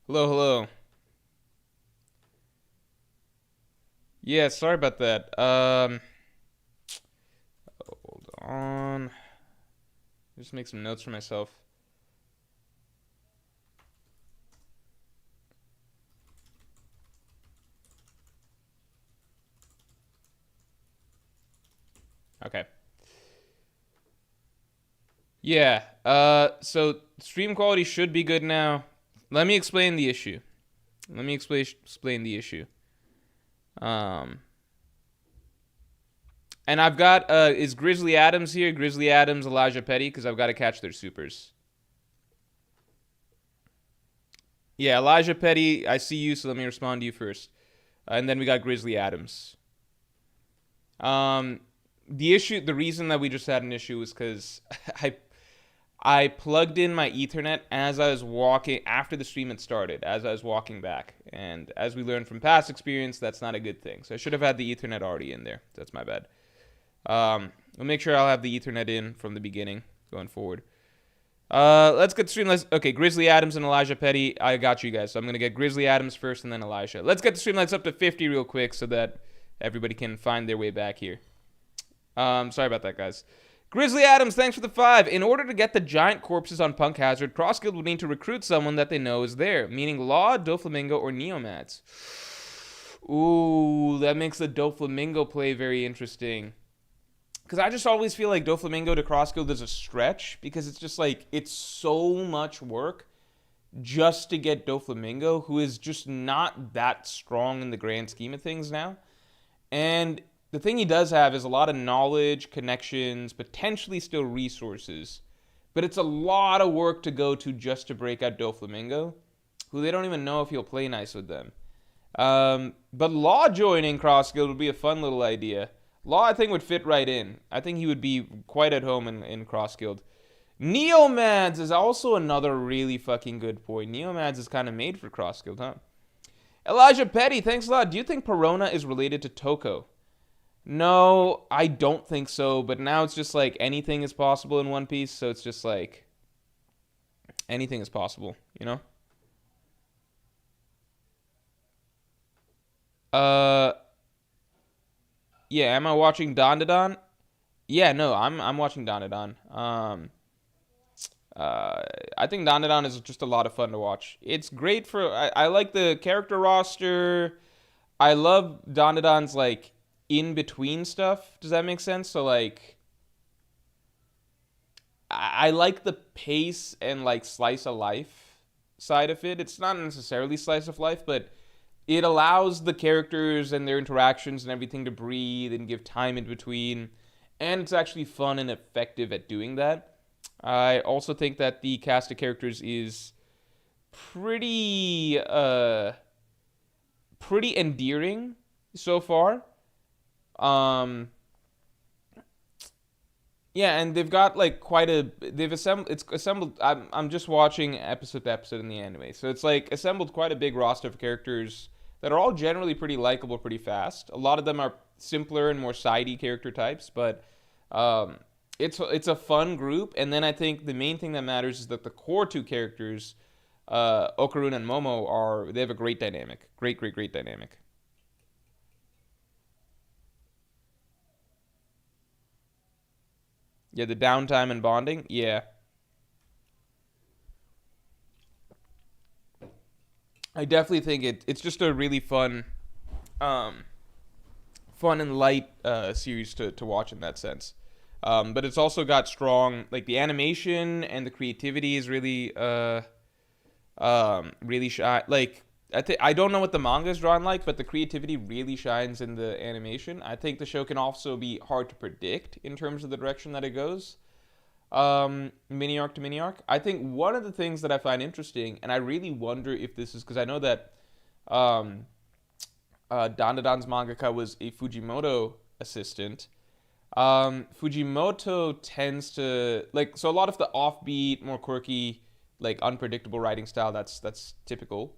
Hello, hello. Yeah, sorry about that. Hold on. Just make some notes for myself. Okay. Yeah. So stream quality should be good now. Let me explain the issue. Let me explain the issue. Um, and I've got is Grizzly Adams here? Grizzly Adams, Elijah Petty, because I've got to catch their supers. Yeah, Elijah Petty, I see you, so let me respond to you first. And then we got Grizzly Adams. Um, the reason that we just had an issue was because I I plugged in my Ethernet as I was walking after the stream had started, as I was walking back, and as we learned from past experience, that's not a good thing. So I should have had the Ethernet already in there. That's my bad. I'll make sure I'll have the Ethernet in from the beginning going forward. Let's get stream. Okay, Grizzly Adams and Elijah Petty. I got you guys. So I'm gonna get Grizzly Adams first, and then Elijah. Let's get the stream lights up to 50 real quick, so that everybody can find their way back here. Sorry about that, guys. Grizzly Adams, thanks for the 5. In order to get the giant corpses on Punk Hazard, Cross Guild would need to recruit someone that they know is there, meaning Law, Doflamingo, or Neomads. Ooh, that makes the Doflamingo play very interesting. Because I just always feel like Doflamingo to Cross Guild is a stretch, because it's just like, it's so much work just to get Doflamingo, who is just not that strong in the grand scheme of things now. And the thing he does have is a lot of knowledge, connections, potentially still resources. But it's a lot of work to go to just to break out Doflamingo, who they don't even know if he'll play nice with them. But Law joining Cross Guild would be a fun little idea. Law, I think, would fit right in. I think he would be quite at home in Cross Guild. Neomads is also another really fucking good point. Neomads is kind of made for Cross Guild, huh? Elijah Petty, thanks a lot. Do you think Perona is related to Toko? No, I don't think so, but now it's just like anything is possible in One Piece, so it's just like anything is possible, you know? Uh yeah, am I watching Dandadan? Yeah, no, I'm watching Dandadan. I think Dandadan is just a lot of fun to watch. It's great for I like the character roster. I love Dandadan's like in between stuff. Does that make sense? So like I like the pace and like slice of life side of it. It's not necessarily slice of life, but it allows the characters and their interactions and everything to breathe and give time in between. And it's actually fun and effective at doing that. I also think that the cast of characters is pretty pretty endearing so far. Um Yeah, and they've got like quite a they've assembled it's assembled I'm just watching episode to episode in the anime. So it's like assembled quite a big roster of characters that are all generally pretty likable pretty fast. A lot of them are simpler and more sidey character types, but um it's a fun group, and then I think the main thing that matters is that the core two characters Okarun and Momo are they have a great dynamic. Great dynamic. Yeah, the downtime and bonding. Yeah. I definitely think it's just a really um, fun and light series to watch in that sense. But it's also got strong like the animation and the creativity is really really shy. Like I don't know what the manga is drawn like, but the creativity really shines in the animation. I think the show can also be hard to predict in terms of the direction that it goes. Mini arc to mini arc. I think one of the things that I find interesting, and I really wonder if this is because I know that um, Dandadan's mangaka was a Fujimoto assistant. Fujimoto tends to like so a lot of the offbeat, more quirky, like unpredictable writing style. That's typical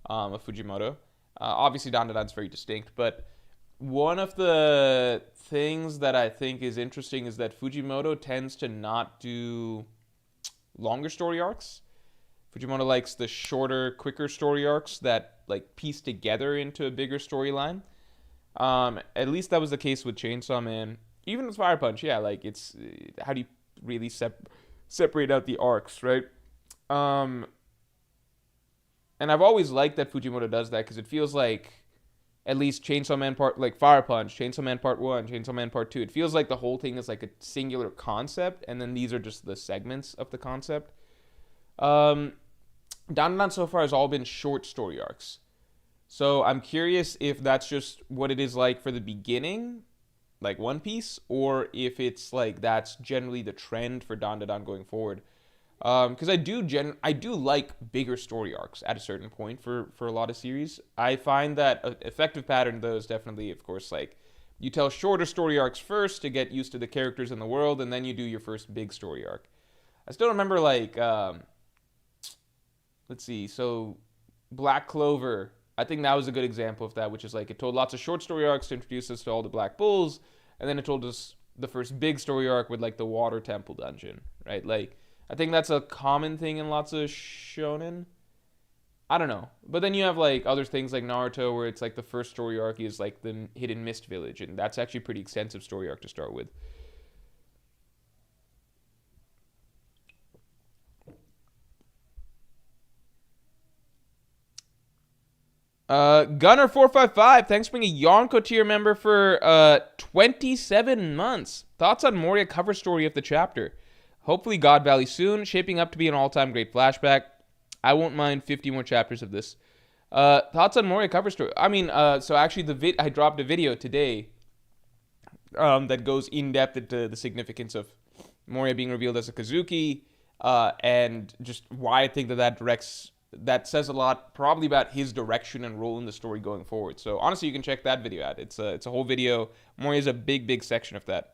of Fujimoto. Obviously, Dandadan's very distinct, but one of the things that I think is interesting is that Fujimoto tends to not do longer story arcs. Fujimoto likes the shorter, quicker story arcs that like piece together into a bigger storyline. At least that was the case with Chainsaw Man. Even with Fire Punch, yeah, like it's how do you really separate out the arcs, right? Um, and I've always liked that Fujimoto does that because it feels like at least Chainsaw Man part like Fire Punch, Chainsaw Man Part 1, Chainsaw Man Part 2. It feels like the whole thing is like a singular concept and then these are just the segments of the concept. Dandadan so far has all been short story arcs. So I'm curious if that's just what it is like for the beginning, like One Piece, or if it's like that's generally the trend for Dandadan going forward. Because I do like bigger story arcs at a certain point for a lot of series. I find that an effective pattern though is definitely, of course, like you tell shorter story arcs first to get used to the characters in the world, and then you do your first big story arc. I still remember like let's see, so Black Clover. I think that was a good example of that, which is like it told lots of short story arcs to introduce us to all the Black Bulls, and then it told us the first big story arc with like the Water Temple Dungeon, right? Like I think that's a common thing in lots of shonen. I don't know. But then you have like other things like Naruto where it's like the first story arc is like the Hidden Mist Village, and that's actually a pretty extensive story arc to start with. Gunner455, thanks for being a Yonko tier member for 27 months. Thoughts on Moria cover story of the chapter? Hopefully God Valley soon, shaping up to be an all-time great flashback. I won't mind 50 more chapters of this. Thoughts on Moria cover story? I mean, so actually I dropped a video today that goes in depth into the significance of Moria being revealed as a Kazuki, and just why I think that says a lot probably about his direction and role in the story going forward. So honestly, you can check that video out. It's a whole video. Moria is a big section of that.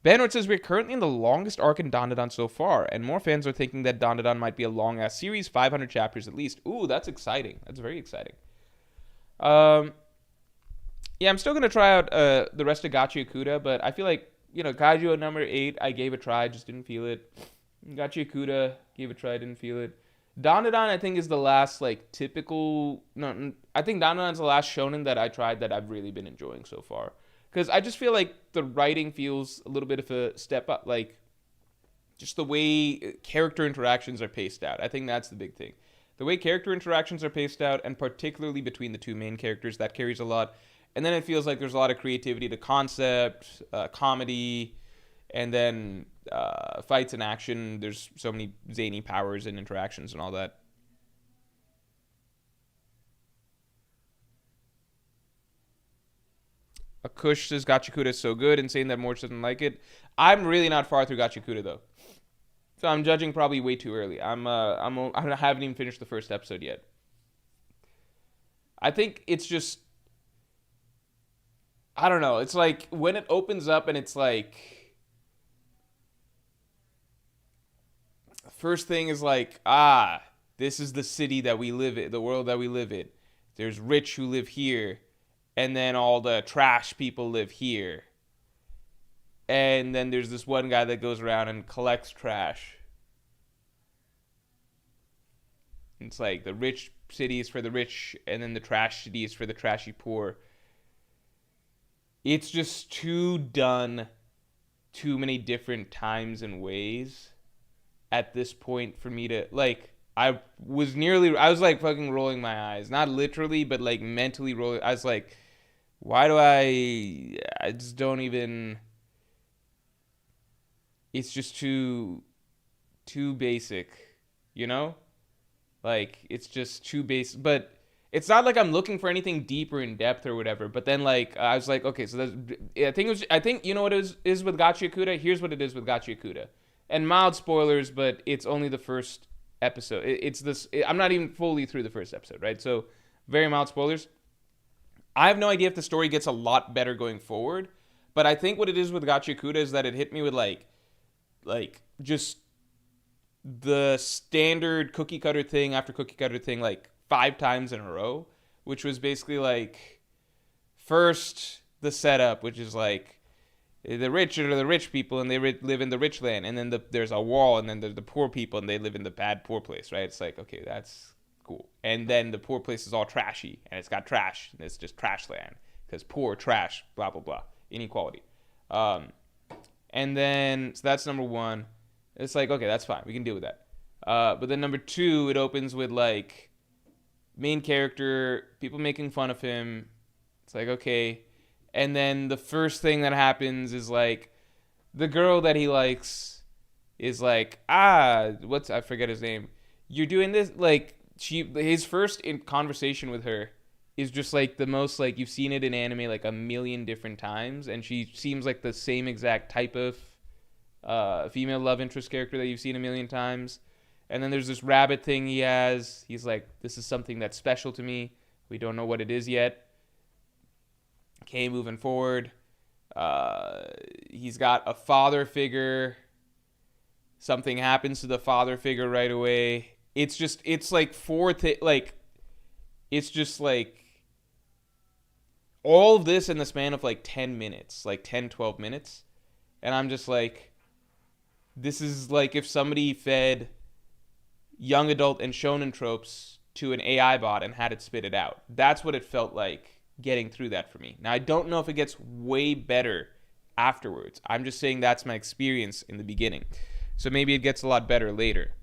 Banward says, we're currently in the longest arc in Dandadan so far, and more fans are thinking that Dandadan might be a long-ass series, 500 chapters at least. Ooh, that's exciting. That's very exciting. Yeah, I'm still going to try out the rest of Gachiakuta, but I feel like, Kaiju number 8, I gave a try, just didn't feel it. Gachiakuta, gave a try, didn't feel it. Dandadan, I think, is the last, like, typical... No, I think Dandadan's the last shonen that I tried that I've really been enjoying so far. Because I just feel like the writing feels a little bit of a step up. Like, just the way character interactions are paced out. I think that's the big thing. The way character interactions are paced out, and particularly between the two main characters, that carries a lot. And then it feels like there's a lot of creativity to concept, comedy, and then fights and action. There's so many zany powers and interactions and all that. Akush says Gachiakuta is so good and saying that Morch doesn't like it. I'm really not far through Gachiakuta though, so I'm judging probably way too early. I haven't even finished the first episode yet. I think it's just, I don't know. It's like when it opens up and it's like, first thing is like, this is the city that we live in, the world that we live in. There's rich who live here. And then all the trash people live here. And then there's this one guy that goes around and collects trash. It's like the rich city is for the rich, and then the trash city is for the trashy poor. It's just done too many different times and ways at this point for me to, like, I was like fucking rolling my eyes. Not literally, but like mentally rolling. I was like, why do I just don't even, it's just too basic, Like, it's just too basic, but it's not like I'm looking for anything deeper in depth or whatever, but then, like, I was like, okay, so I think you know what it is with Gachiakuta? Here's what it is with Gachiakuta. And mild spoilers, but it's only the first episode. I'm not even fully through the first episode, right? So, very mild spoilers. I have no idea if the story gets a lot better going forward, but I think what it is with Gachiakuta is that it hit me with like just the standard cookie cutter thing after cookie cutter thing like 5 times in a row, which was basically like, first the setup, which is like The rich are the rich people, and they live in the rich land, and then there's a wall, and then there's the poor people, and they live in the bad poor place, right? It's like, okay, that's cool. And then the poor place is all trashy, and it's got trash, and it's just trash land because poor, trash, blah blah blah, inequality. And then so that's number one. It's like, okay, that's fine, we can deal with that. But then number two, it opens with like main character, people making fun of him. It's like, okay. And then the first thing that happens is like the girl that he likes is like, I forget his name. You're doing this, like his first conversation with her is just like the most, like, you've seen it in anime like a million different times, and she seems like the same exact type of female love interest character that you've seen a million times. And then there's this rabbit thing he has. He's like, this is something that's special to me. We don't know what it is yet. Okay, moving forward. He's got a father figure. Something happens to the father figure right away. It's just, it's like it's just like all of this in the span of like 10 minutes, like 10, 12 minutes. And I'm just like, this is like if somebody fed young adult and shonen tropes to an AI bot and had it spit it out. That's what it felt like getting through that for me. Now, I don't know if it gets way better afterwards. I'm just saying that's my experience in the beginning. So maybe it gets a lot better later.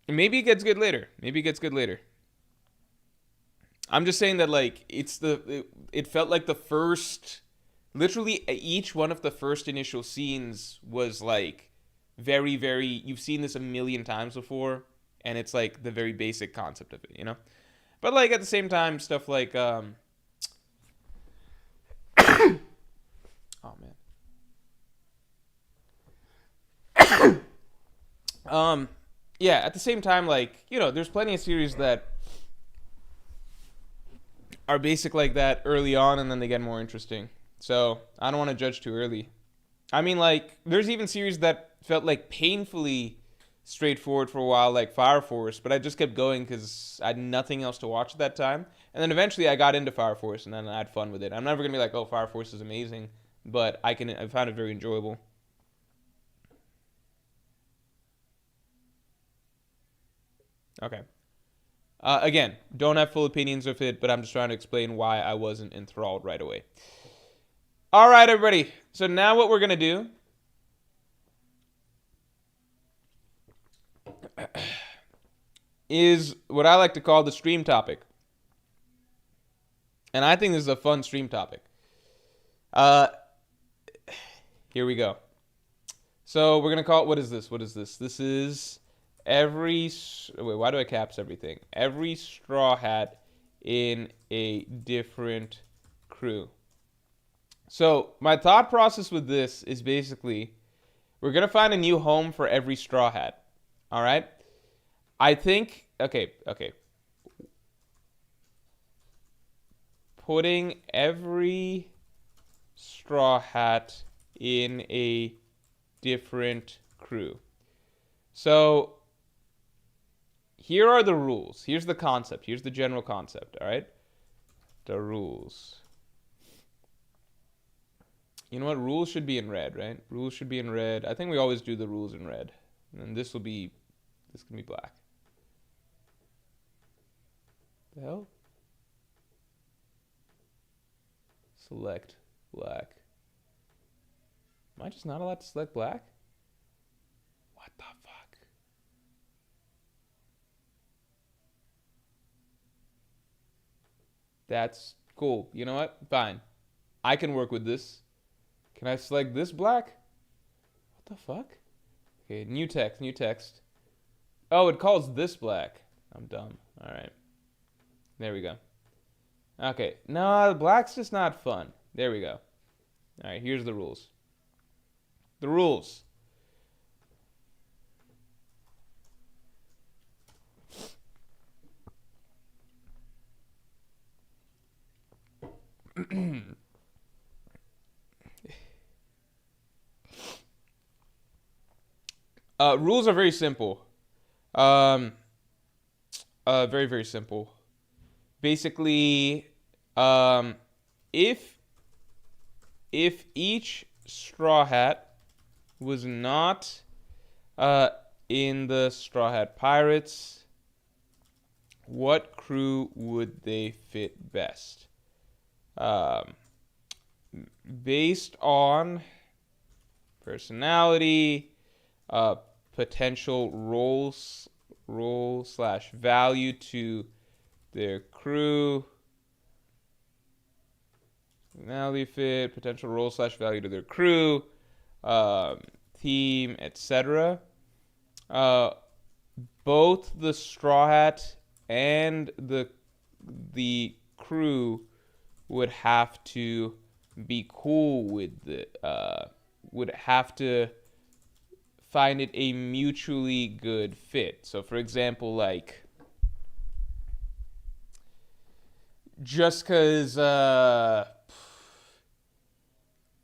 And maybe it gets good later. I'm just saying that, like, it felt like the first, literally each one of the first initial scenes was like very, very, you've seen this a million times before, and it's like the very basic concept of it, you know? But like at the same time, stuff like oh man. Yeah, at the same time, like, you know, there's plenty of series that are basic like that early on, and then they get more interesting. So I don't want to judge too early. I mean, like, there's even series that felt like painfully straightforward for a while, like Fire Force, but I just kept going because I had nothing else to watch at that time. And then eventually I got into Fire Force, and then I had fun with it. I'm never gonna be like, oh, Fire Force is amazing, but I found it very enjoyable. Okay. Again, don't have full opinions of it, but I'm just trying to explain why I wasn't enthralled right away. All right, everybody. So now what we're going to do is what I like to call the stream topic. And I think this is a fun stream topic. Here we go. So we're going to call it, what is this? This is why do I caps everything? Every straw hat in a different crew. So my thought process with this is basically, we're going to find a new home for every straw hat. All right? I think, okay. Putting every straw hat in a different crew. So here are the rules. Here's the concept. Here's the general concept, all right? The rules. You know what? Rules should be in red, right? Rules should be in red. I think we always do the rules in red. And this can be black. The hell? Select black. Am I just not allowed to select black? What the fuck? That's cool. You know what? Fine. I can work with this. Can I select this black? What the fuck? Okay, new text. Oh, it calls this black. I'm dumb. All right. There we go. Okay. No, black's just not fun. There we go. All right, here's the rules. The rules. Rules are very simple. Um, very, very simple. Basically, if each Straw Hat was not in the Straw Hat Pirates, what crew would they fit best? Based on personality, potential role slash value to their crew, personality fit, potential role slash value to their crew, theme, etc. Both the Straw Hat and the crew would have to be cool with it. Would have to find it a mutually good fit. So, for example, like, just because,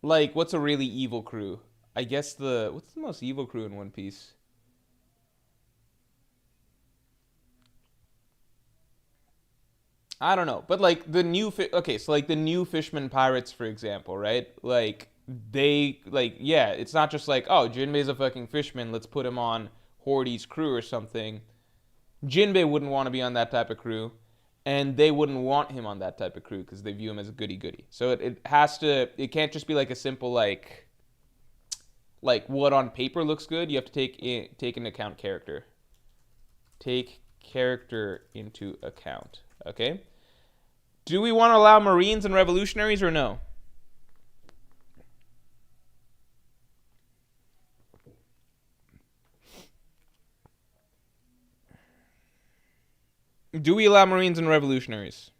like, what's a really evil crew? I guess what's the most evil crew in One Piece? I don't know, but like the new okay, so like the new Fishman Pirates, for example, right? Like they like yeah, it's not just like oh Jinbei's a fucking fishman, let's put him on Horty's crew or something. Jinbei wouldn't want to be on that type of crew, and they wouldn't want him on that type of crew because they view him as a goody goody. So it has to it can't just be like a simple like what on paper looks good. You have to take into account character. Take character into account. Okay. Do we want to allow Marines and revolutionaries or no? Do we allow Marines and revolutionaries?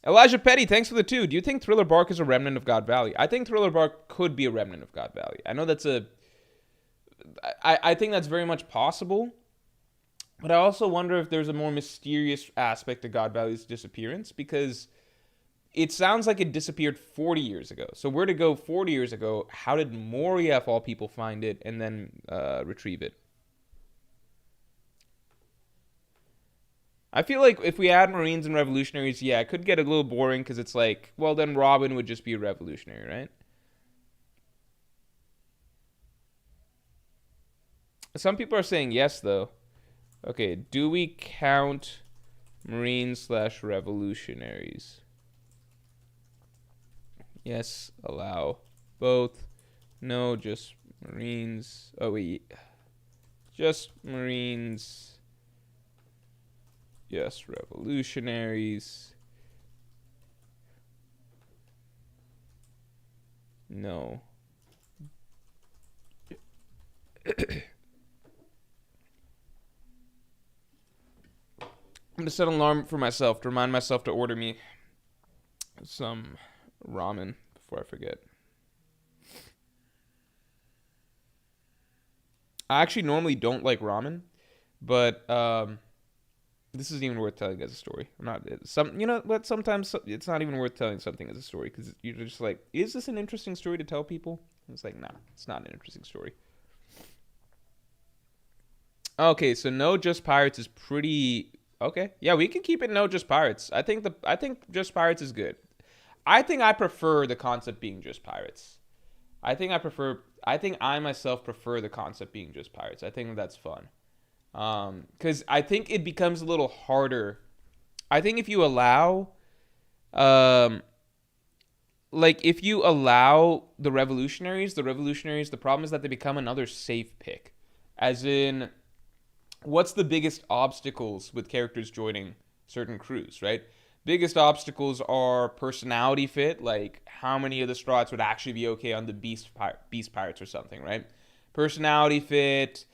Elijah Petty, thanks for the 2. Do you think Thriller Bark is a remnant of God Valley? I think Thriller Bark could be a remnant of God Valley. I know that's I think that's very much possible. But I also wonder if there's a more mysterious aspect to God Valley's disappearance, because it sounds like it disappeared 40 years ago. So where to go 40 years ago? How did Moria, of all people, find it and then retrieve it? I feel like if we add Marines and revolutionaries, yeah, it could get a little boring because it's like, well, then Robin would just be a revolutionary, right? Some people are saying yes, though. Okay, do we count Marines / revolutionaries? Yes, allow both. No, just Marines. Oh, wait. Just Marines. Yes, revolutionaries. No. I'm going to set an alarm for myself to remind myself to order me some ramen before I forget. I actually normally don't like ramen, but this isn't even worth telling as a story. I'm not you know what? Sometimes it's not even worth telling something as a story because you're just like, is this an interesting story to tell people? And it's like, nah, it's not an interesting story. Okay, so no just pirates is pretty okay. Yeah, we can keep it no just pirates. I think just pirates is good. I think I prefer the concept being just pirates. I think I myself prefer the concept being just pirates. I think that's fun. Because I think it becomes a little harder. I think if you allow, like if you allow the revolutionaries, the problem is that they become another safe pick. As in, what's the biggest obstacles with characters joining certain crews, right? Biggest obstacles are personality fit, like how many of the Strats would actually be okay on the Beast Pirates or something, right? Personality fit,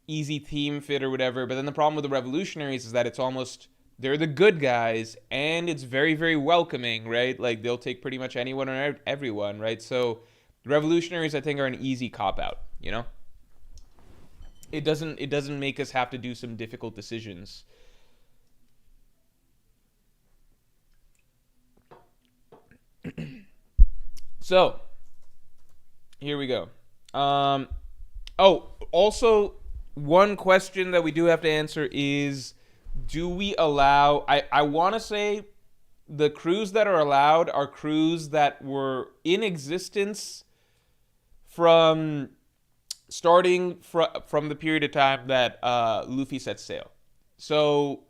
easy theme fit or whatever. But then the problem with the revolutionaries is that it's almost, they're the good guys and it's very, very welcoming, right? Like they'll take pretty much anyone or everyone, right? So revolutionaries, I think, are an easy cop out, you know? It doesn't make us have to do some difficult decisions. So, here we go. Oh, also, one question that we do have to answer is, do we allow... I want to say the crews that are allowed are crews that were in existence from starting from the period of time that Luffy set sail. So,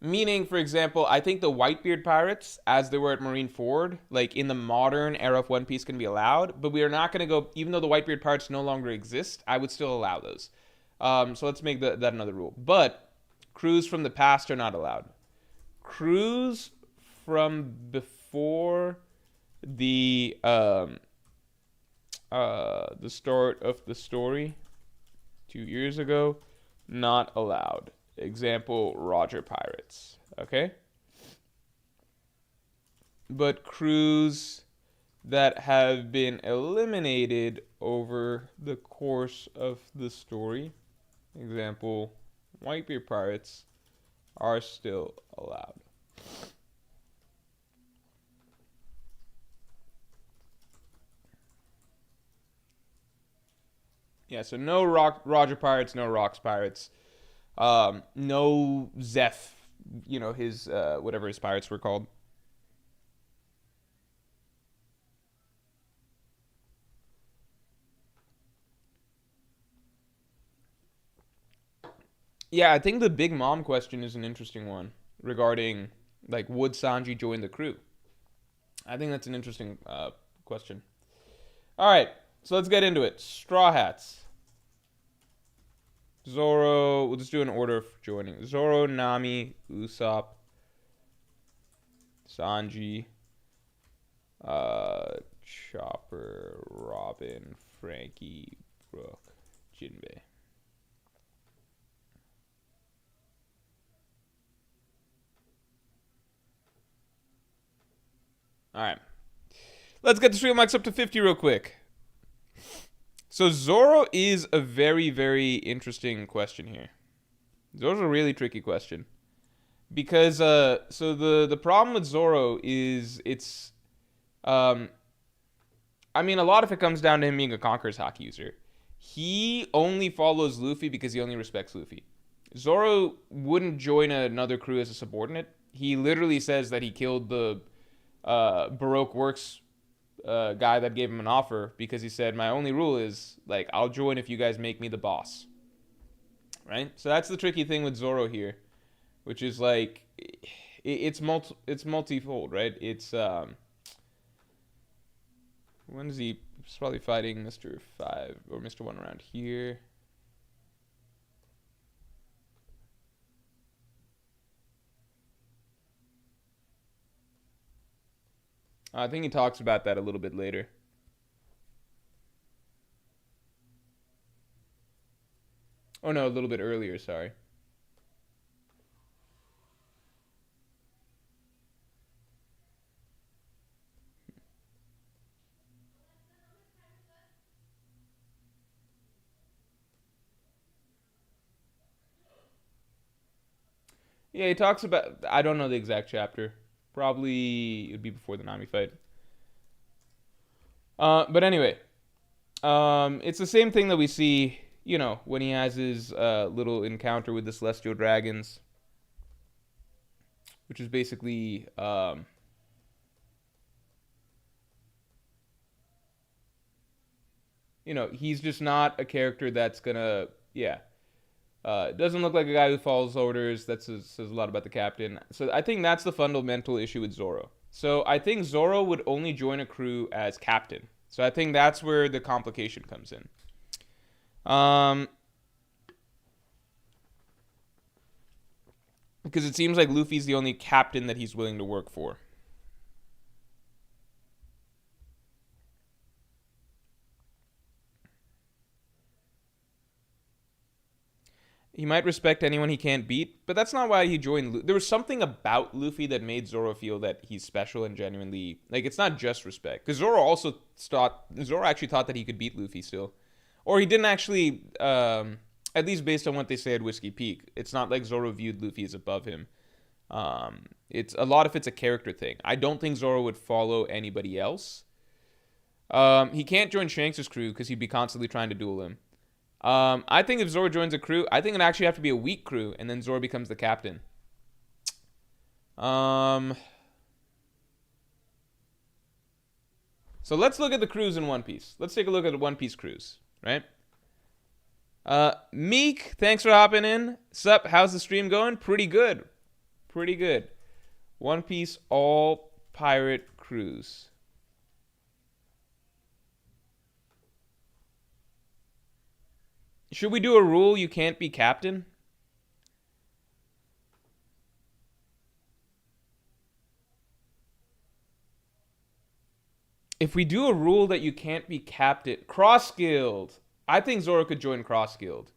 meaning, for example, I think the Whitebeard pirates, as they were at Marineford, like in the modern era of One Piece, can be allowed, but we are not going to go, even though the Whitebeard pirates no longer exist, I would still allow those. So let's make that another rule. But crews from the past are not allowed. Crews from before the start of the story 2 years ago, not allowed. Example, Roger Pirates. Okay? But crews that have been eliminated over the course of the story, example, Whitebeard Pirates, are still allowed. Yeah, so no Roger Pirates, no Rocks Pirates. No Zeph, his, whatever his pirates were called. Yeah, I think the Big Mom question is an interesting one regarding, like, would Sanji join the crew? I think that's an interesting question. All right, so let's get into it. Straw Hats. Zoro, we'll just do an order of joining. Zoro, Nami, Usopp, Sanji, Chopper, Robin, Frankie, Brooke, Jinbei. Alright. Let's get the stream likes up to 50 real quick. So Zoro is a very, very interesting question here. Zoro's a really tricky question. Because, so the problem with Zoro is it's, I mean, a lot of it comes down to him being a Conqueror's Haki user. He only follows Luffy because he only respects Luffy. Zoro wouldn't join another crew as a subordinate. He literally says that he killed the Baroque Works guy that gave him an offer because he said, my only rule is, like, I'll join if you guys make me the boss. Right? So that's the tricky thing with Zoro here, which is, like, it's multifold, right? It's, when is he? He's probably fighting Mr. 5 or Mr. 1 around here. I think he talks about that a little bit later. Oh no, a little bit earlier, sorry. Yeah, he talks about, I don't know the exact chapter. Probably it would be before the Nami fight. But anyway, it's the same thing that we see, when he has his little encounter with the Celestial Dragons, which is basically, he's just not a character that's gonna, doesn't look like a guy who follows orders. That says a lot about the captain. So I think that's the fundamental issue with Zoro. So I think Zoro would only join a crew as captain. So I think that's where the complication comes in. Because it seems like Luffy's the only captain that he's willing to work for. He might respect anyone he can't beat, but that's not why he joined. There was something about Luffy that made Zoro feel that he's special and genuinely, like, it's not just respect. Because Zoro actually thought that he could beat Luffy still. Or he didn't actually, at least based on what they say at Whiskey Peak. It's not like Zoro viewed Luffy as above him. It's a lot of it's a character thing. I don't think Zoro would follow anybody else. He can't join Shanks' crew because he'd be constantly trying to duel him. I think if Zoro joins a crew, I think it actually have to be a weak crew, and then Zoro becomes the captain. So let's look at the crews in One Piece. Let's take a look at the One Piece crews, right? Meek, thanks for hopping in. Sup, how's the stream going? Pretty good. Pretty good. One Piece all pirate crews. Should we do a rule you can't be captain? If we do a rule that you can't be captain, cross guild. I think Zoro could join cross guild.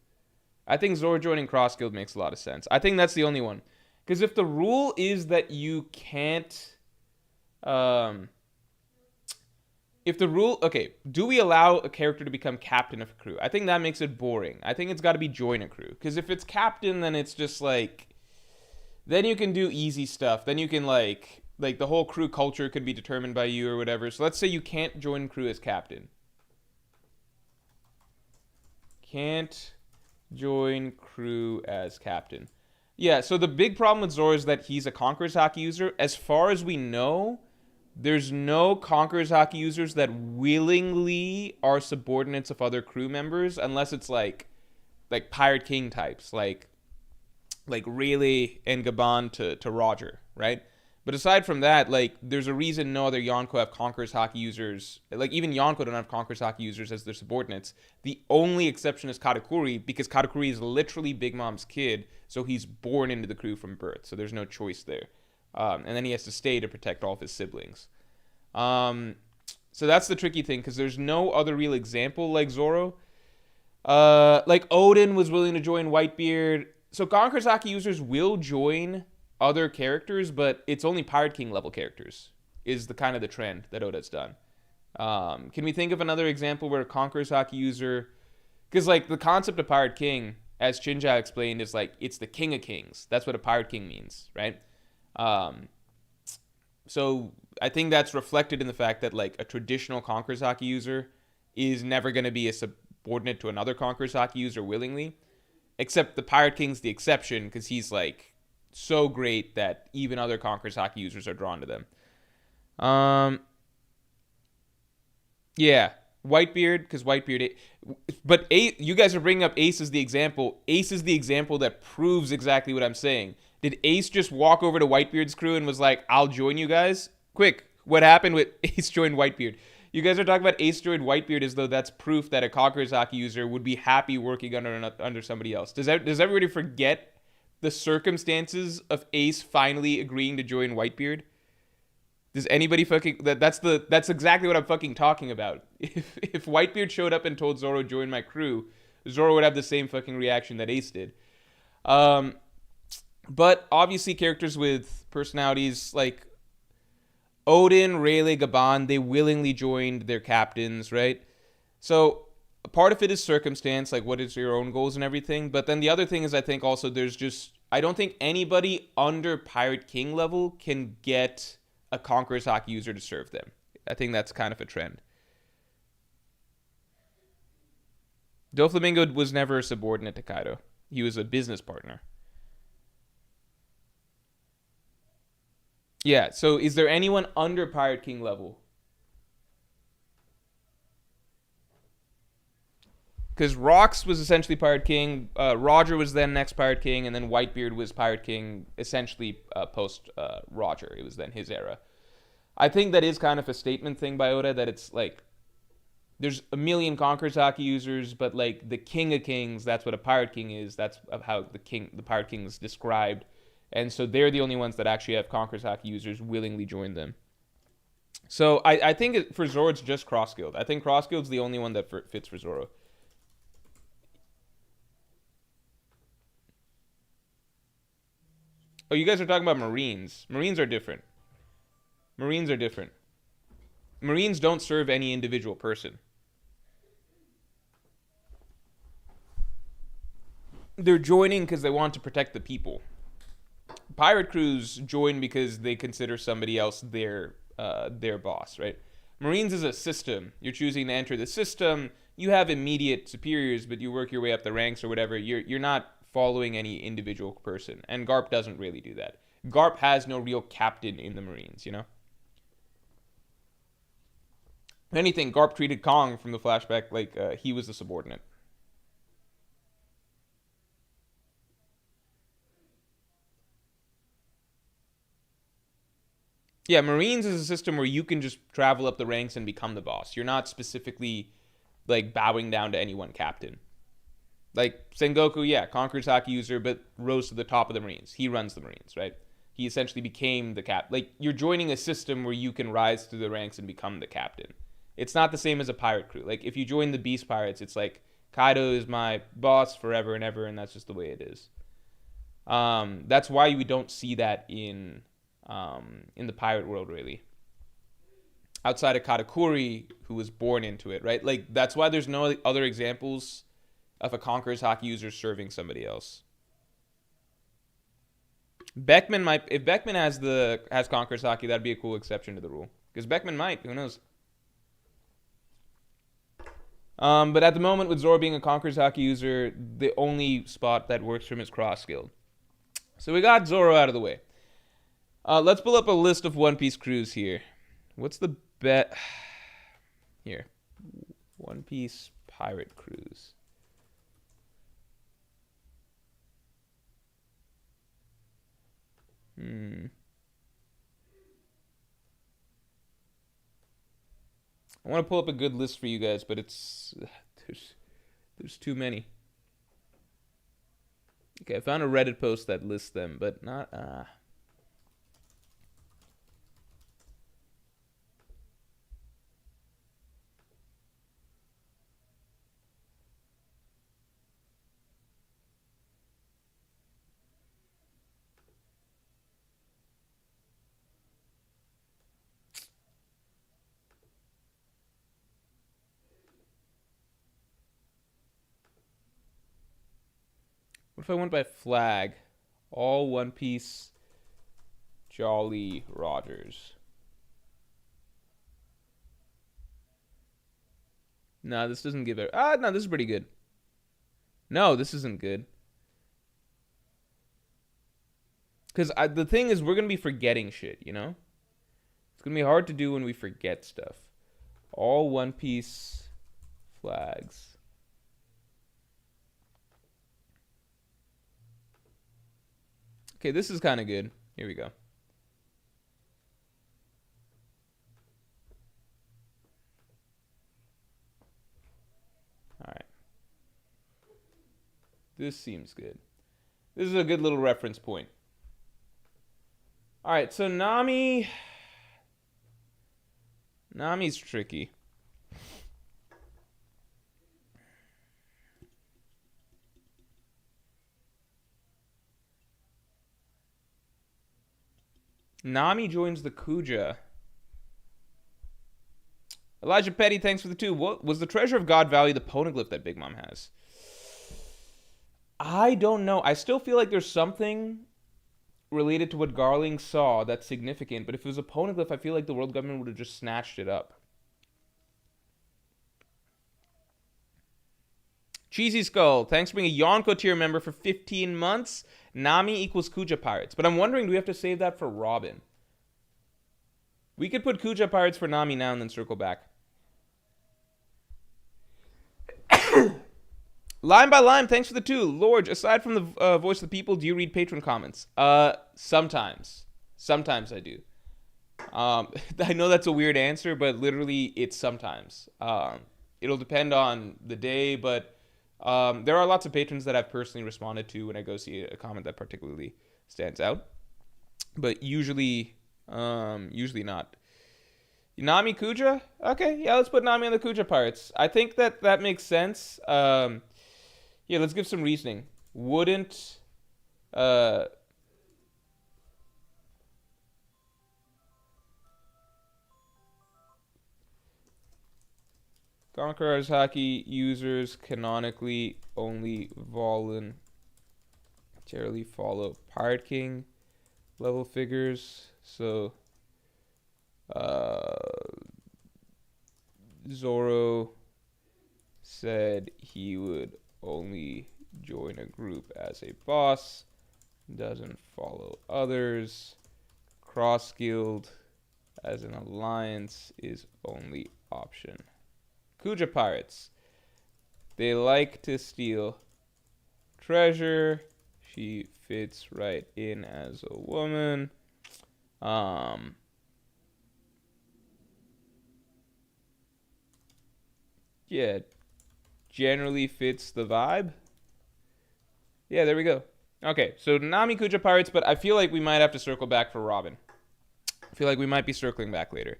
I think Zoro joining cross guild makes a lot of sense. I think that's the only one. Because if the rule is that you can't, if the rule, okay, do we allow a character to become captain of a crew? I think that makes it boring. I think it's got to be join a crew. Because if it's captain, then it's just like, then you can do easy stuff. Then you can like the whole crew culture could be determined by you or whatever. So let's say you can't join crew as captain. Can't join crew as captain. Yeah, so the big problem with Zoro is that he's a Conqueror's Haki user. As far as we know, there's no Conqueror's Haki users that willingly are subordinates of other crew members, unless it's like Pirate King types, like Rayleigh and Gaban to Roger, right? But aside from that, like, there's a reason no other Yonko have Conqueror's Haki users. Like, even Yonko don't have Conqueror's Haki users as their subordinates. The only exception is Katakuri, because Katakuri is literally Big Mom's kid, so he's born into the crew from birth, so there's no choice there. And then he has to stay to protect all of his siblings. So that's the tricky thing, because there's no other real example like Zoro. Like, Odin was willing to join Whitebeard. So Conqueror's Haki users will join other characters, but it's only Pirate King level characters is the kind of the trend that Oda's done. Can we think of another example where a Conqueror's Haki user, because like the concept of Pirate King, as Chinja explained, is like it's the King of Kings. That's what a Pirate King means, right? So I think that's reflected in the fact that like a traditional Conqueror's Haki user is never going to be a subordinate to another Conqueror's Haki user willingly, except the Pirate King's the exception because he's like so great that even other Conqueror's Haki users are drawn to them. Yeah, Whitebeard, because Whitebeard... But you guys are bringing up Ace as the example. Ace is the example that proves exactly what I'm saying. Did Ace just walk over to Whitebeard's crew and was like, I'll join you guys? Quick, what happened with Ace joined Whitebeard? You guys are talking about Ace joined Whitebeard as though that's proof that a Conqueror's Haki user would be happy working under somebody else. Does everybody forget the circumstances of Ace finally agreeing to join Whitebeard? Does anybody fucking... That's exactly what I'm fucking talking about. If Whitebeard showed up and told Zoro, join my crew, Zoro would have the same fucking reaction that Ace did. But obviously characters with personalities like Odin, Rayleigh, Gaban, they willingly joined their captains, right? So a part of it is circumstance, like what is your own goals and everything. But then the other thing is I think also there's just... I don't think anybody under Pirate King level can get a Conqueror's Haki user to serve them. I think that's kind of a trend. Doflamingo was never a subordinate to Kaido. He was a business partner. Yeah, so is there anyone under Pirate King level? Because Rox was essentially Pirate King, Roger was then next Pirate King, and then Whitebeard was Pirate King essentially post Roger. It was then his era. I think that is kind of a statement thing by Oda, that it's like, there's a million Conqueror's Haki users, but like the King of Kings, that's what a Pirate King is. That's how the Pirate King is described. And so they're the only ones that actually have Conqueror's Haki users willingly join them. So I think for Zoro, it's just Cross Guild. I think Cross Guild's the only one that fits for Zoro. Oh, you guys are talking about Marines. Marines are different. Marines are different. Marines don't serve any individual person. They're joining because they want to protect the people. Pirate crews join because they consider somebody else their boss, right? Marines is a system. You're choosing to enter the system. You have immediate superiors, but you work your way up the ranks or whatever. You're not following any individual person. And Garp doesn't really do that. Garp has no real captain in the Marines, you know? If anything, Garp treated Kong from the flashback like he was the subordinate. Yeah, Marines is a system where you can just travel up the ranks and become the boss. You're not specifically, like, bowing down to any one captain. Like, Sengoku, yeah, conquers Haki user, but rose to the top of the Marines. He runs the Marines, right? He essentially became the cap. Like, you're joining a system where you can rise through the ranks and become the captain. It's not the same as a pirate crew. Like, if you join the Beast Pirates, it's like, Kaido is my boss forever and ever, and that's just the way it is. That's why we don't see that in the pirate world, really. Outside of Katakuri, who was born into it, right? Like, that's why there's no other examples of a Conqueror's Haki user serving somebody else. Beckman might, if Beckman has Conqueror's Haki, that'd be a cool exception to the rule. Because Beckman might, who knows? But at the moment, with Zoro being a Conqueror's Haki user, the only spot that works for him is Cross Guild. So we got Zoro out of the way. Let's pull up a list of One Piece crews here. What's the bet? Here. One Piece pirate crews. I want to pull up a good list for you guys, but it's there's too many. Okay, I found a Reddit post that lists them, but not What if I went by flag? All One Piece Jolly Rogers. No, this doesn't give it. No, this is pretty good. No, this isn't good. Because the thing is, we're going to be forgetting shit, you know? It's going to be hard to do when we forget stuff. All One Piece flags. Okay, this is kind of good. Here we go. All right. This seems good. This is a good little reference point. All right, so Nami's tricky. Nami joins the Kuja. Elijah Petty, thanks for the 2. What was the Treasure of God Valley, the poneglyph that Big Mom has? I don't know. I still feel like there's something related to what Garling saw that's significant, but if it was a poneglyph, I feel like the world government would have just snatched it up. Cheesy Skull, thanks for being a Yonko tier member for 15 months. Nami equals Kuja Pirates. But I'm wondering, do we have to save that for Robin? We could put Kuja Pirates for Nami now and then circle back. Line by line, thanks for the 2. Lord, aside from the voice of the people, do you read patron comments? Sometimes. Sometimes I do. I know that's a weird answer, but literally it's sometimes. It'll depend on the day, but there are lots of patrons that I've personally responded to when I go see a comment that particularly stands out. But usually not. Nami Kuja? Okay, yeah, let's put Nami on the Kuja Pirates. I think that makes sense. Yeah, let's give some reasoning. Wouldn't Conqueror's Haki users canonically only voluntarily follow Pirate King level figures. So Zoro said he would only join a group as a boss, doesn't follow others. Cross guild as an alliance is only option. Kuja pirates. They like to steal treasure. She fits right in as a woman. Yeah, generally fits the vibe. Yeah, there we go. Okay, so Nami Kuja pirates, but I feel like we might have to circle back for Robin. I feel like we might be circling back later.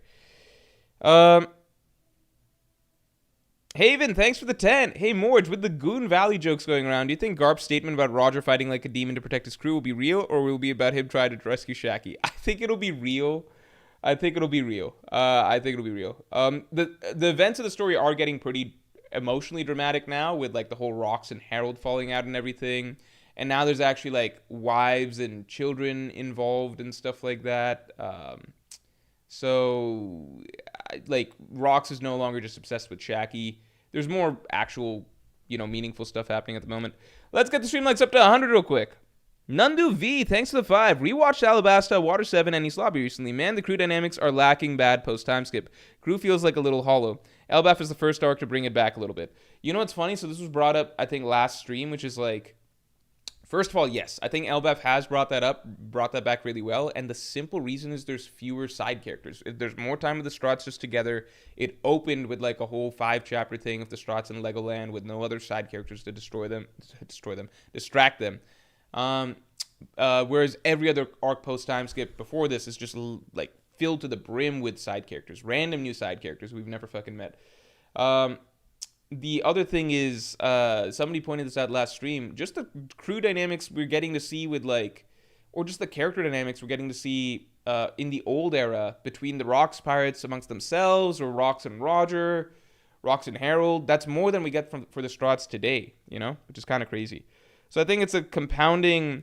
Haven, thanks for the 10. Hey, Morge, with the Goon Valley jokes going around, do you think Garp's statement about Roger fighting like a demon to protect his crew will be real, or will it be about him trying to rescue Shaggy? I think it'll be real. I think it'll be real. The events of the story are getting pretty emotionally dramatic now, with like the whole Rox and Harold falling out and everything. And now there's actually like wives and children involved and stuff like that. So like Rox is no longer just obsessed with Shaggy. There's more actual, meaningful stuff happening at the moment. Let's get the stream lights up to 100 real quick. Nundu V, thanks for the 5. Rewatched Alabasta, Water 7, and East Lobby recently. Man, the crew dynamics are lacking bad post-time skip. Crew feels like a little hollow. Elbaf is the first arc to bring it back a little bit. You know what's funny? So this was brought up, I think, last stream, which is like... First of all, yes, I think Elbaf has brought that back really well, and the simple reason is there's fewer side characters. There's more time with the Strats just together. It opened with like a whole 5-chapter thing of the Strats in Legoland with no other side characters to distract them. Whereas every other arc post-time skip before this is just like filled to the brim with side characters, random new side characters we've never fucking met. The other thing is, somebody pointed this out last stream, just the crew dynamics we're getting to see with like, or just the character dynamics we're getting to see in the old era between the Rox pirates amongst themselves, or Rox and Roger, Rox and Harold. That's more than we get for the Strats today, which is kind of crazy. So I think it's a compounding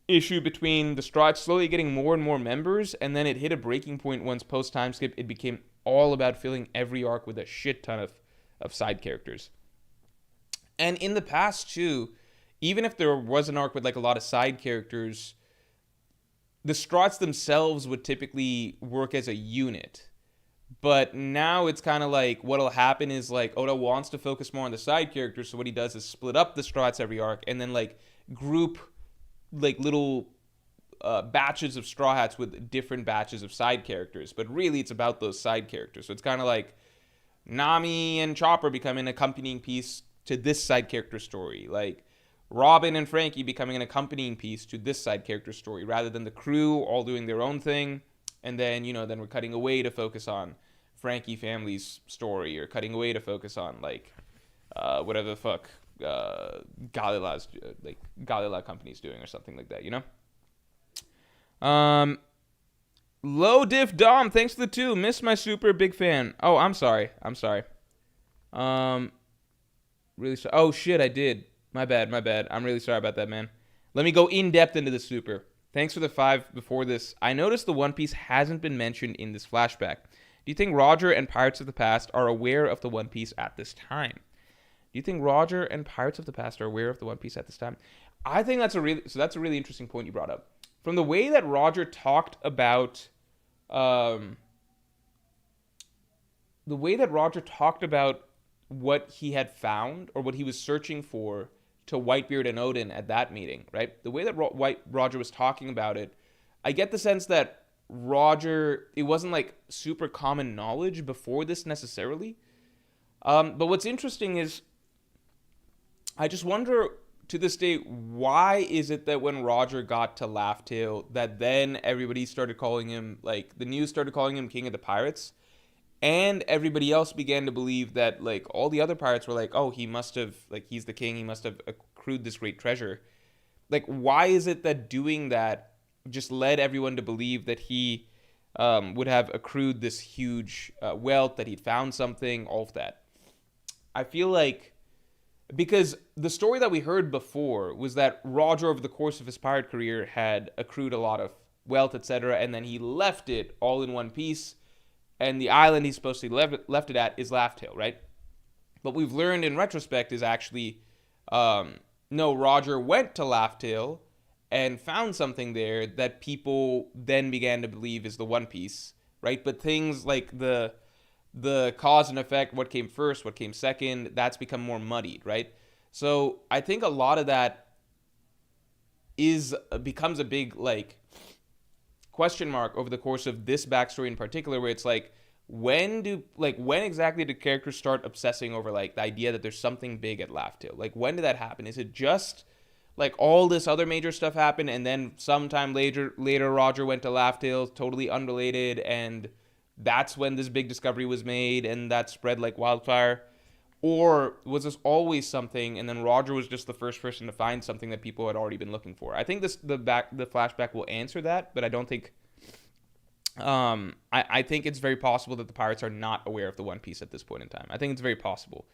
issue between the Strats slowly getting more and more members, and then it hit a breaking point once post-time skip. It became all about filling every arc with a shit ton of side characters. And in the past too, even if there was an arc with like a lot of side characters, the Strats themselves would typically work as a unit. But now it's kind of like what'll happen is like Oda wants to focus more on the side characters, so what he does is split up the Strats every arc and then like group like little batches of Straw Hats with different batches of side characters. But really it's about those side characters. So it's kind of like Nami and Chopper becoming an accompanying piece to this side character story. Like Robin and Frankie becoming an accompanying piece to this side character story, rather than the crew all doing their own thing. And then, then we're cutting away to focus on Frankie family's story, or cutting away to focus on like whatever the fuck Galila company's doing, or something like that, Low Diff Dom, thanks for the 2. Missed my super, big fan. Oh, I'm sorry. Really sorry. Oh, shit, I did. My bad. I'm really sorry about that, man. Let me go in depth into the super. Thanks for the 5 before this. I noticed the One Piece hasn't been mentioned in this flashback. Do you think Roger and Pirates of the Past are aware of the One Piece at this time? I think that's a really interesting point you brought up. From the way that Roger talked about what he had found, or what he was searching for, to Whitebeard and Odin at that meeting, right? The way that Roger was talking about it, I get the sense that it wasn't like super common knowledge before this necessarily. But what's interesting is, I just wonder to this day, why is it that when Roger got to Laugh Tale, that then everybody started calling him, like, the news started calling him King of the Pirates, and everybody else began to believe that, like, all the other pirates were like, oh, he must have, like, he's the king, he must have accrued this great treasure. Like, why is it that doing that just led everyone to believe that he would have accrued this huge wealth, that he'd found something, all of that? I feel like, because the story that we heard before was that Roger, over the course of his pirate career, had accrued a lot of wealth, etc., and then he left it all in one piece, and the island he's supposed to left it at is Laugh Tale, right? What we've learned in retrospect is actually, no, Roger went to Laugh Tale and found something there that people then began to believe is the One Piece, right? But things like the cause and effect, what came first, what came second, that's become more muddied, right? So I think a lot of that becomes a big like question mark over the course of this backstory in particular, where it's like, when exactly do characters start obsessing over like the idea that there's something big at Laugh Tale? Like, when did that happen? Is it just like all this other major stuff happened and then sometime later Roger went to Laugh Tale, totally unrelated, and that's when this big discovery was made and that spread like wildfire? Or was this always something, and then Roger was just the first person to find something that people had already been looking for? I think the flashback will answer that, but I don't think. I think it's very possible that the pirates are not aware of the One Piece at this point in time. I think it's very possible.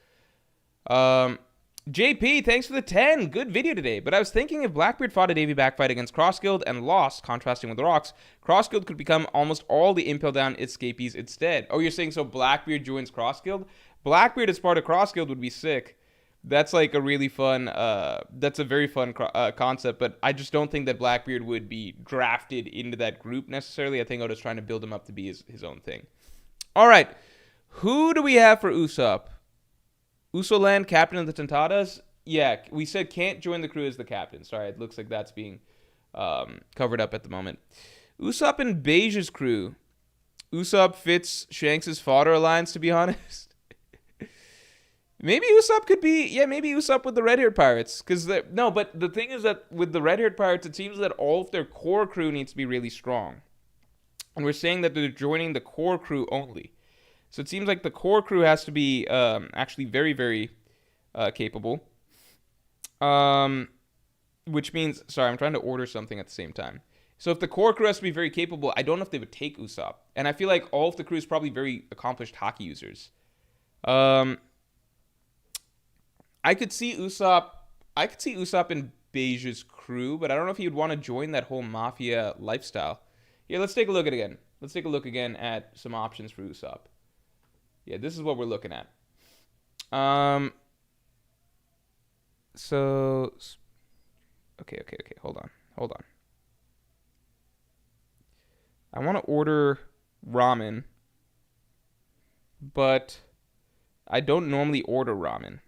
JP, thanks for the 10. Good video today. But I was thinking if Blackbeard fought a Davy back fight against Crossguild and lost, contrasting with the Rocks, Crossguild could become almost all the Impel Down escapees instead. Oh, you're saying so Blackbeard joins Crossguild? Blackbeard as part of Crossguild would be sick. That's like a really fun, that's a very fun concept, but I just don't think that Blackbeard would be drafted into that group necessarily. I think Oda's trying to build him up to be his own thing. All right, who do we have for Usopp? Usoland, captain of the Tentadas? Yeah, we said can't join the crew as the captain. Sorry, it looks like that's being covered up at the moment. Usopp and Beige's crew. Usopp fits Shanks' fodder alliance, to be honest. Maybe Usopp could be, maybe Usopp with the red-haired pirates. No, but the thing is that with the red-haired pirates, it seems that all of their core crew needs to be really strong. And we're saying that they're joining the core crew only. So it seems like the core crew has to be actually very, very capable. Which means, sorry, I'm trying to order something at the same time. So if the core crew has to be very capable, I don't know if they would take Usopp. And I feel like all of the crew is probably very accomplished hockey users. I could see Usopp in Beige's crew, but I don't know if he would want to join that whole mafia lifestyle. Yeah, let's take a look at it again. Let's take a look again at some options for Usopp. Yeah, this is what we're looking at. So okay. Hold on. I want to order ramen, but I don't normally order ramen.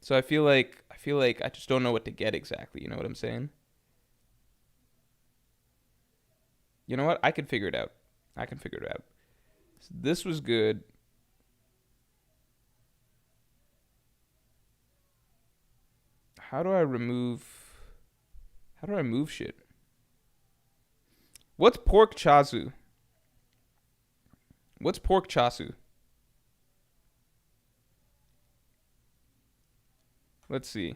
So I feel like I just don't know what to get exactly. You know what I'm saying? You know what? I can figure it out. So this was good. How do I remove shit? What's pork chazu? Let's see.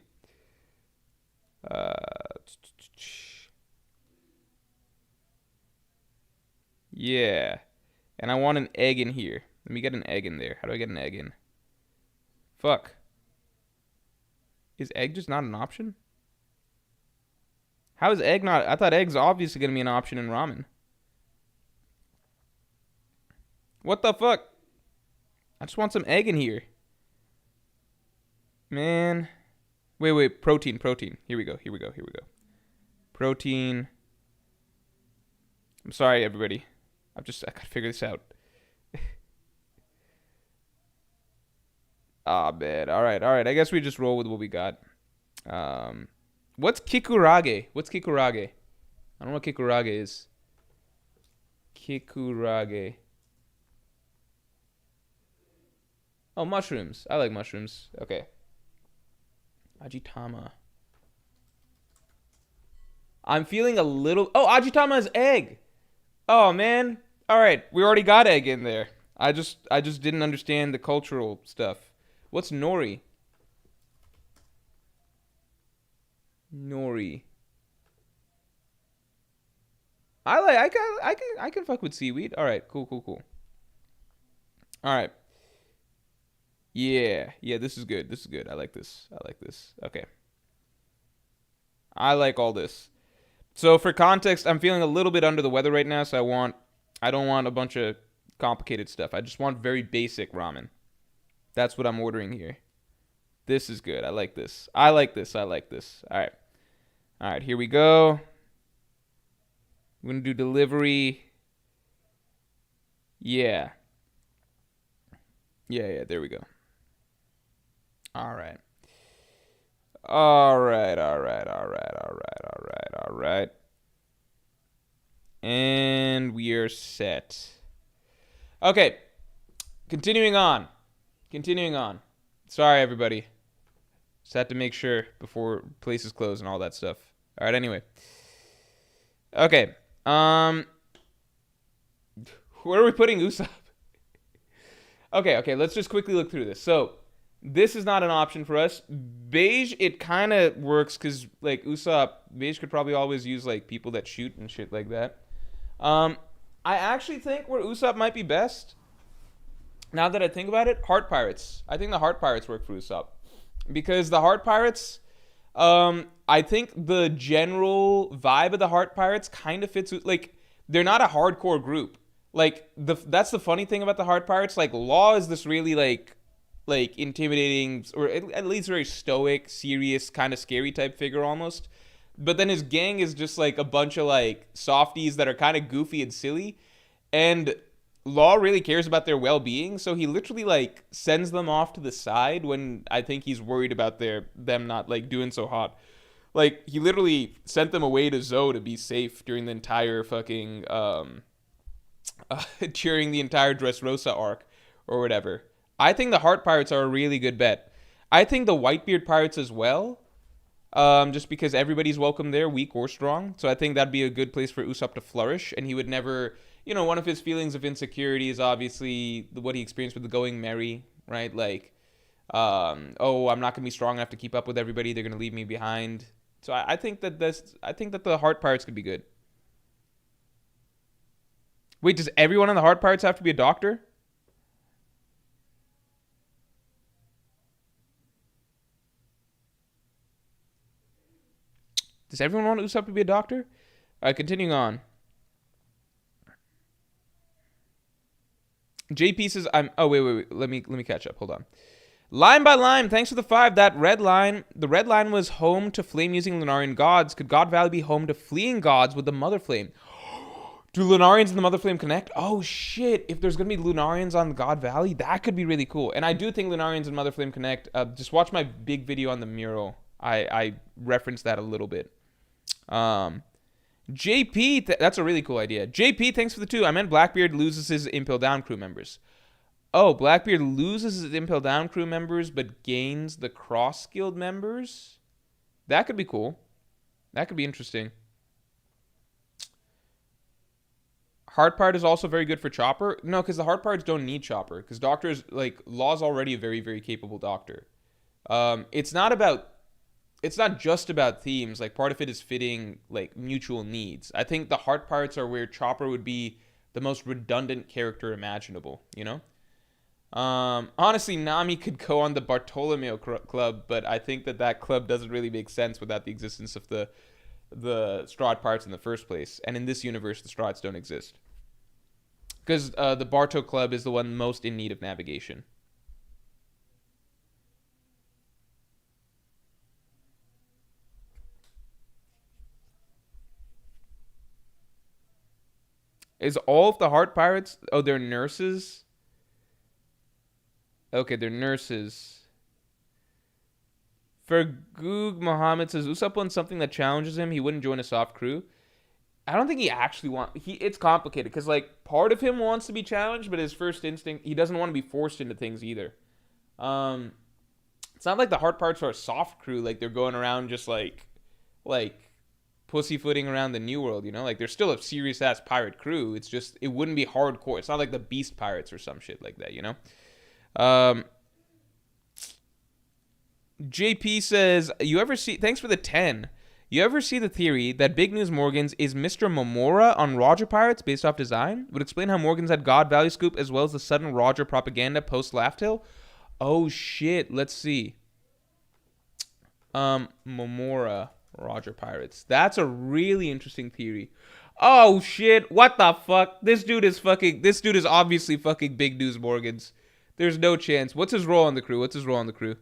Yeah. And I want an egg in here. Let me get an egg in there. How do I get an egg in? Fuck. Is egg just not an option? How is egg not? I thought egg's obviously going to be an option in ramen. What the fuck? I just want some egg in here. Man. Wait. Protein. Here we go. Protein. I'm sorry, everybody. I gotta figure this out. Ah, man. All right. I guess we just roll with what we got. What's kikurage? I don't know what kikurage is. Kikurage. Oh, mushrooms. I like mushrooms. Okay. Ajitama. I'm feeling a little... Oh, Ajitama is egg. Oh, man. All right. We already got egg in there. I just didn't understand the cultural stuff. What's nori? Nori. I can fuck with seaweed. All right. Cool. All right. Yeah, this is good. I like this. Okay. I like all this. So for context, I'm feeling a little bit under the weather right now, so I don't want a bunch of complicated stuff. I just want very basic ramen. That's what I'm ordering here. This is good. I like this. I like this. I like this. All right. All right, here we go. I'm going to do delivery. Yeah. Yeah, there we go. All right. All right. And we are set. Okay. Continuing on. Sorry, everybody. Just had to make sure before places close and all that stuff. All right, anyway. Okay. Where are we putting Usopp? Okay, let's just quickly look through this. So, this is not an option for us. Beige, it kind of works because, like, Usopp, Beige could probably always use, like, people that shoot and shit like that. I actually think where Usopp might be best, now that I think about it, Heart Pirates. I think the Heart Pirates work for Usopp. Because the Heart Pirates, I think the general vibe of the Heart Pirates kind of fits, like, they're not a hardcore group. Like, that's the funny thing about the Heart Pirates. Like, Law is this really, like intimidating, or at least very stoic, serious, kind of scary type figure almost. But then his gang is just, like, a bunch of, like, softies that are kind of goofy and silly. And Law really cares about their well-being, so he literally, like, sends them off to the side when I think he's worried about them not, like, doing so hot. Like, he literally sent them away to Zoe to be safe during the entire fucking, during the entire Dressrosa arc, or whatever. I think the Heart Pirates are a really good bet. I think the Whitebeard Pirates as well, just because everybody's welcome there, weak or strong. So I think that'd be a good place for Usopp to flourish, and he would never, you know, one of his feelings of insecurity is obviously what he experienced with the Going Merry, right? Like, oh, I'm not going to be strong enough to keep up with everybody. They're going to leave me behind. So I think that the Heart Pirates could be good. Wait, does everyone on the Heart Pirates have to be a doctor? Does everyone want Usopp to be a doctor? All right, continuing on. JP says, oh, wait. Let me catch up. Hold on. Line by line, thanks for the 5. The red line was home to flame-using Lunarian gods. Could God Valley be home to fleeing gods with the Mother Flame? Do Lunarians and the Mother Flame connect? Oh, shit. If there's going to be Lunarians on God Valley, that could be really cool. And I do think Lunarians and Mother Flame connect. Just watch my big video on the mural. I referenced that a little bit. JP, that's a really cool idea. JP, thanks for the 2. I meant Blackbeard loses his Impel Down crew members. Oh, Blackbeard loses his Impel Down crew members, but gains the Cross Guild members? That could be cool. That could be interesting. Heart Pirate is also very good for Chopper. No, because the Heart Pirates don't need Chopper. Because Doctor's, like, Law's already a very, very capable Doctor. It's not just about themes. Like, part of it is fitting, like, mutual needs. I think the Heart Pirates are where Chopper would be the most redundant character imaginable, you know? Honestly, Nami could go on the Bartolomeo Club, but I think that club doesn't really make sense without the existence of the Strahd Pirates in the first place. And in this universe, the Strahds don't exist. Because the Barto Club is the one most in need of navigation. Is all of the Heart Pirates... Oh, they're nurses? Okay, they're nurses. Fergoog Muhammad says, Usopp wants something that challenges him. He wouldn't join a soft crew. I don't think he actually wants... It's complicated, because, like, part of him wants to be challenged, but his first instinct... He doesn't want to be forced into things, either. It's not like the Heart Pirates are a soft crew. Like, they're going around just, like pussyfooting around the New World, you know? Like, they're still a serious-ass pirate crew. It's just, it wouldn't be hardcore. It's not like the Beast Pirates or some shit like that, you know? JP says, thanks for the 10. You ever see the theory that Big News Morgans is Mr. Momora on Roger Pirates based off design? Would explain how Morgans had God Value Scoop as well as the sudden Roger propaganda post-Laugh Tale. Oh, shit. Let's see. Momora... Roger Pirates. That's a really interesting theory. Oh shit! What the fuck? This dude is fucking. This dude is obviously fucking Big News Morgans. There's no chance. What's his role on the crew? What's his role on the crew?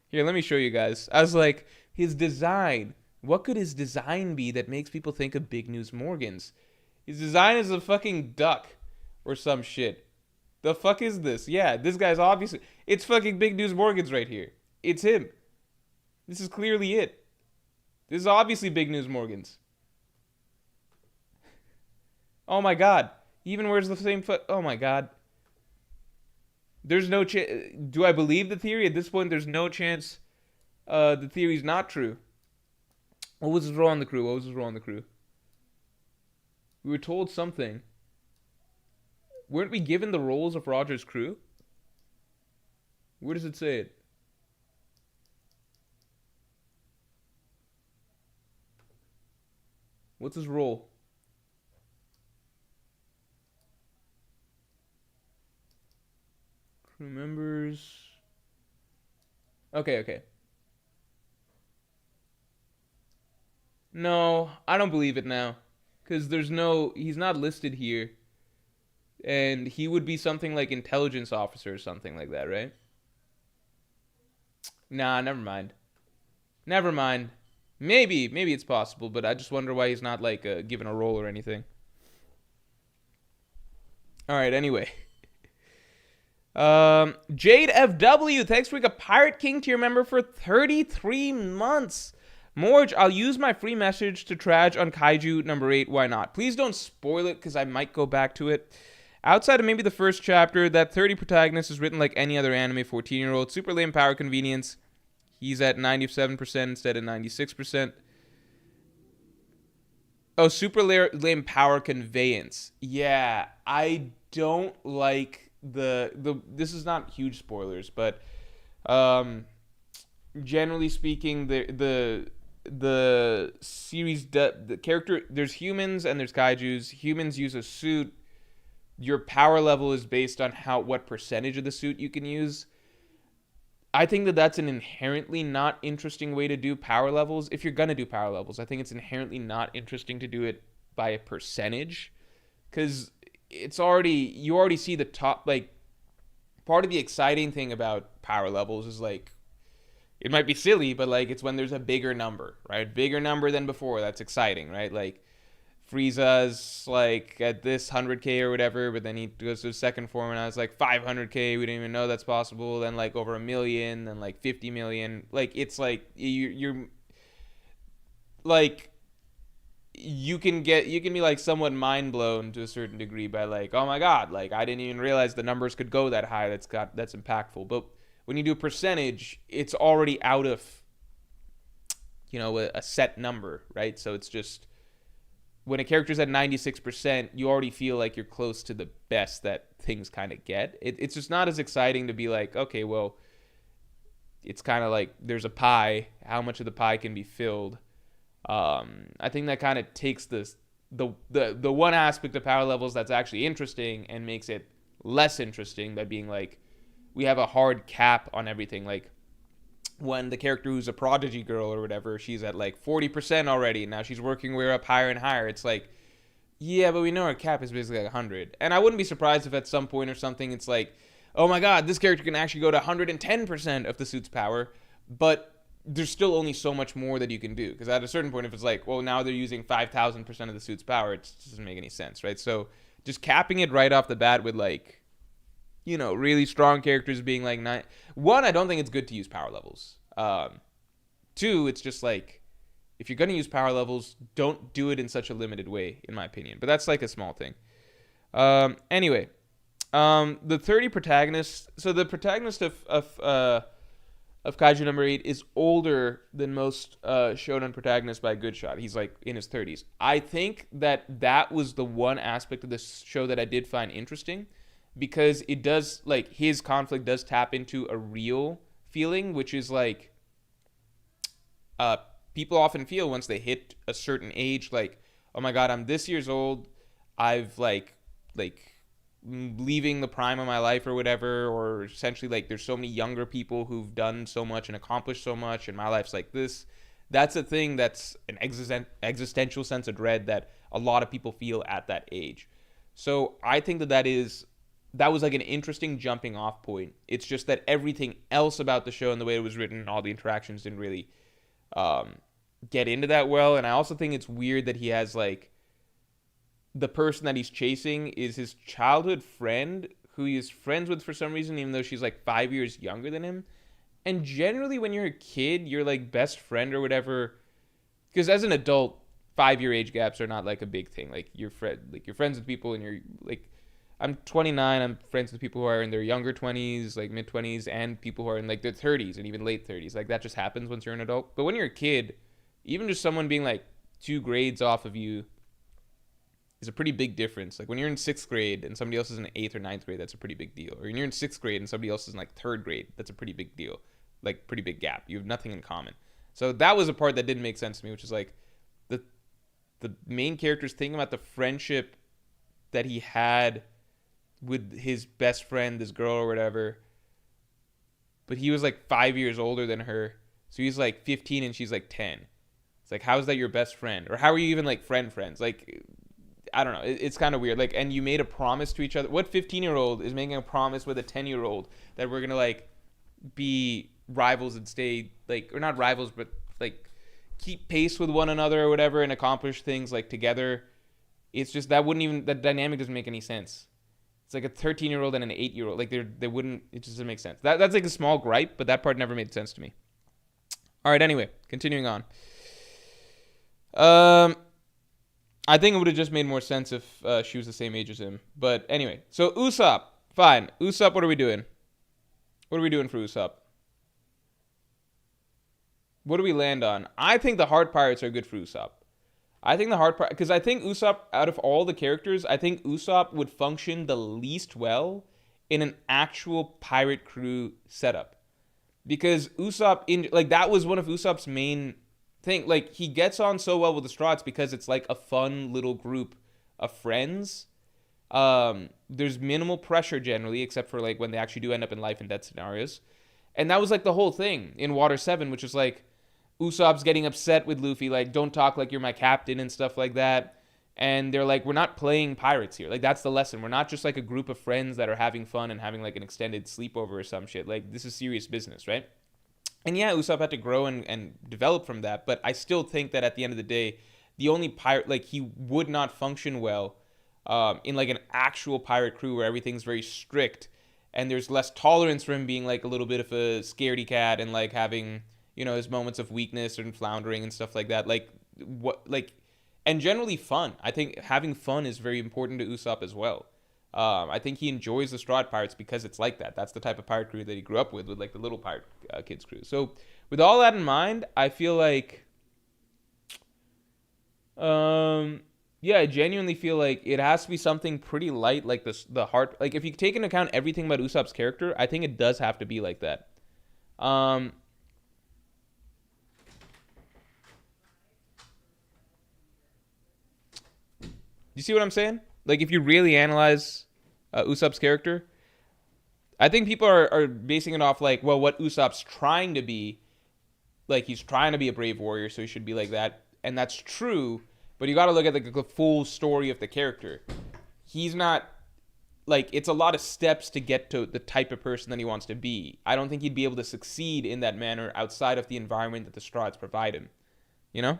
Here, let me show you guys. I was like, his design. What could his design be that makes people think of Big News Morgans? His design is a fucking duck or some shit. The fuck is this? Yeah, this guy's obviously. It's fucking Big News Morgans right here. It's him. This is clearly it. This is obviously Big News Morgans. Oh my god. He even wears the same foot. Oh my god. There's no chance. Do I believe the theory? At this point, there's no chance the theory's not true. What was his role on the crew? What was his role on the crew? We were told something. Weren't we given the roles of Roger's crew? Where does it say it? What's his role? Crew members. Okay. No, I don't believe it now. Because he's not listed here. And he would be something like intelligence officer or something like that, right? Nah, never mind. Maybe it's possible, but I just wonder why he's not like given a role or anything. All right, anyway. Jade FW, thanks for being a Pirate King tier member for 33 months. Morge, I'll use my free message to trage on Kaiju number 8. Why not? Please don't spoil it, because I might go back to it. Outside of maybe the first chapter, that 30 protagonist is written like any other anime 14-year-old. Super lame power convenience. He's at 97% instead of 96%. Oh, super lame power conveyance. Yeah, I don't like the this is not huge spoilers, but generally speaking, the series, the character, there's humans and there's kaijus. Humans use a suit. Your power level is based on what percentage of the suit you can use. I think that that's an inherently not interesting way to do power levels. If you're gonna do power levels, I think it's inherently not interesting to do it by a percentage, because you already see the top. Like, part of the exciting thing about power levels is like, it might be silly, but like, it's when there's a bigger number, right? Bigger number than before. That's exciting, right? Like, Frieza's like at this 100k or whatever, but then he goes to his second form and I was like 500k. We didn't even know that's possible. Then like over 1 million, then like 50 million. Like, it's like you're like, you can be like somewhat mind blown to a certain degree by like, oh my god, like I didn't even realize the numbers could go that high. That's impactful. But when you do a percentage, it's already out of, a set number, right? So it's just, when a character's at 96%, you already feel like you're close to the best that things kind of get. It's just not as exciting to be like, okay, well, it's kind of like there's a pie. How much of the pie can be filled? I think that kind of takes the one aspect of power levels that's actually interesting and makes it less interesting by being like, we have a hard cap on everything. Like, when the character who's a prodigy girl or whatever, she's at like 40% already. Now she's working her way up higher and higher. It's like, yeah, but we know our cap is basically like 100. And I wouldn't be surprised if at some point or something it's like, oh my god, this character can actually go to 110% of the suit's power. But there's still only so much more that you can do. Because at a certain point, if it's like, well, now they're using 5,000% of the suit's power, it doesn't make any sense, right? So just capping it right off the bat with like, really strong characters being like 9. One, I don't think it's good to use power levels. Two, it's just like, if you're going to use power levels, don't do it in such a limited way, in my opinion. But that's like a small thing. Anyway, the 30 protagonists. So the protagonist of Kaiju number 8 is older than most shonen protagonists by a good shot. He's like in his 30s. I think that was the one aspect of this show that I did find interesting, because it does, like, his conflict does tap into a real feeling, which is like, people often feel once they hit a certain age, like, oh my god, I'm this years old, I've like leaving the prime of my life or whatever, or essentially like there's so many younger people who've done so much and accomplished so much, and my life's like this. That's a thing that's an existential sense of dread that a lot of people feel at that age. So I think that was like an interesting jumping off point. It's just that everything else about the show and the way it was written and all the interactions didn't really get into that well. And I also think it's weird that he has like the person that he's chasing is his childhood friend who he is friends with for some reason, even though she's like 5 years younger than him. And generally when you're a kid, your like best friend or whatever, because as an adult, 5 year age gaps are not like a big thing. Like you're friends with people and you're like, I'm 29. I'm friends with people who are in their younger 20s, like mid 20s, and people who are in like their 30s and even late 30s. Like that just happens once you're an adult. But when you're a kid, even just someone being like 2 grades off of you is a pretty big difference. Like when you're in 6th grade and somebody else is in 8th or 9th grade, that's a pretty big deal. Or when you're in 6th grade and somebody else is in like 3rd grade, that's a pretty big deal. Like pretty big gap. You have nothing in common. So that was a part that didn't make sense to me, which is like the main character's thinking about the friendship that he had with his best friend, this girl or whatever. But he was like 5 years older than her. So he's like 15 and she's like 10. It's like, how is that your best friend? Or how are you even like friends? Like, I don't know. It's kind of weird. Like, and you made a promise to each other. What 15-year-old is making a promise with a 10-year-old that we're going to like be rivals and stay like, or not rivals, but like keep pace with one another or whatever and accomplish things like together? It's just that dynamic doesn't make any sense. It's like a 13-year-old and an 8-year-old. Like they wouldn't, it just doesn't make sense. That's like a small gripe, but that part never made sense to me. All right, anyway, continuing on. I think it would have just made more sense if she was the same age as him. But anyway, so Usopp, fine. Usopp, what are we doing? What are we doing for Usopp? What do we land on? I think the Heart Pirates are good for Usopp. I think the Heart Pirates, because I think Usopp, out of all the characters, I think Usopp would function the least well in an actual pirate crew setup. Because Usopp, that was one of Usopp's main thing. Like, he gets on so well with the Straughts because it's like a fun little group of friends. There's minimal pressure generally, except for like when they actually do end up in life and death scenarios. And that was like the whole thing in Water 7, which is like Usopp's getting upset with Luffy, like, don't talk like you're my captain and stuff like that. And they're like, we're not playing pirates here. Like, that's the lesson. We're not just like a group of friends that are having fun and having like an extended sleepover or some shit. Like, this is serious business, right? And yeah, Usopp had to grow and develop from that. But I still think that at the end of the day, the only pirate, like, he would not function well in like an actual pirate crew where everything's very strict. And there's less tolerance for him being like a little bit of a scaredy cat and like having, you know, his moments of weakness and floundering and stuff like that. And generally fun. I think having fun is very important to Usopp as well. I think he enjoys the Straw Pirates because it's like that. That's the type of pirate crew that he grew up with like the little pirate kids crew. So with all that in mind, I feel like, I genuinely feel like it has to be something pretty light, like the heart. Like, if you take into account everything about Usopp's character, I think it does have to be like that. You see what I'm saying? Like, if you really analyze Usopp's character, I think people are basing it off like, well, what Usopp's trying to be. Like, he's trying to be a brave warrior, so he should be like that. And that's true, but you got to look at like the full story of the character. He's not, like, it's a lot of steps to get to the type of person that he wants to be. I don't think he'd be able to succeed in that manner outside of the environment that the Straughts provide him. You know?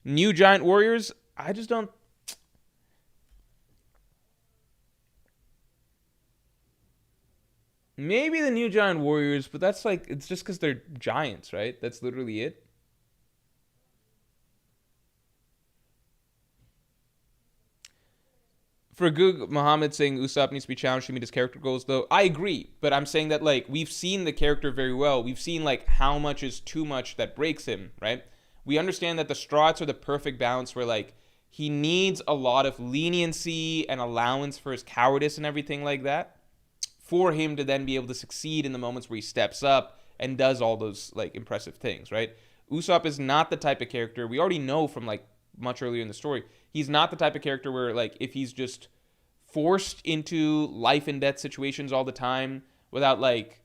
New Giant Warriors, I just don't. Maybe the New Giant Warriors, but that's like, it's just because they're giants, right? That's literally it. For Goog Muhammad saying Usopp needs to be challenged to meet his character goals, though, I agree. But I'm saying that, like, we've seen the character very well. We've seen, like, how much is too much that breaks him, right? We understand that the Straughts are the perfect balance where, like, he needs a lot of leniency and allowance for his cowardice and everything like that for him to then be able to succeed in the moments where he steps up and does all those, like, impressive things, right? Usopp is not the type of character, we already know from, like, much earlier in the story, he's not the type of character where, like, if he's just forced into life and death situations all the time without, like,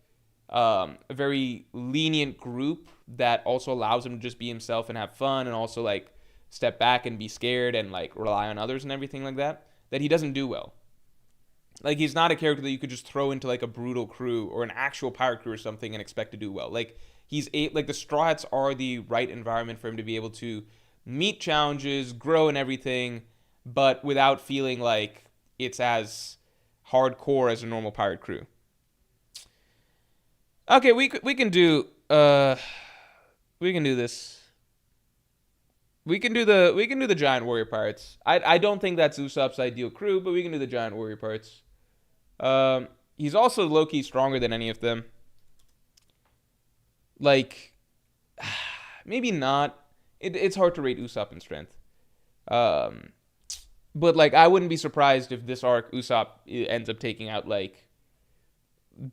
a very lenient group that also allows him to just be himself and have fun, and also like step back and be scared and like rely on others and everything like that, that he doesn't do well. Like, he's not a character that you could just throw into like a brutal crew or an actual pirate crew or something and expect to do well. Like, like the Straw Hats are the right environment for him to be able to meet challenges, grow and everything, but without feeling like it's as hardcore as a normal pirate crew. Okay, we can do this. We can do the giant warrior pirates. I don't think that's Usopp's ideal crew, but we can do the giant warrior pirates. He's also low-key stronger than any of them. Like, maybe not. It's hard to rate Usopp in strength. But like, I wouldn't be surprised if this arc Usopp ends up taking out, like,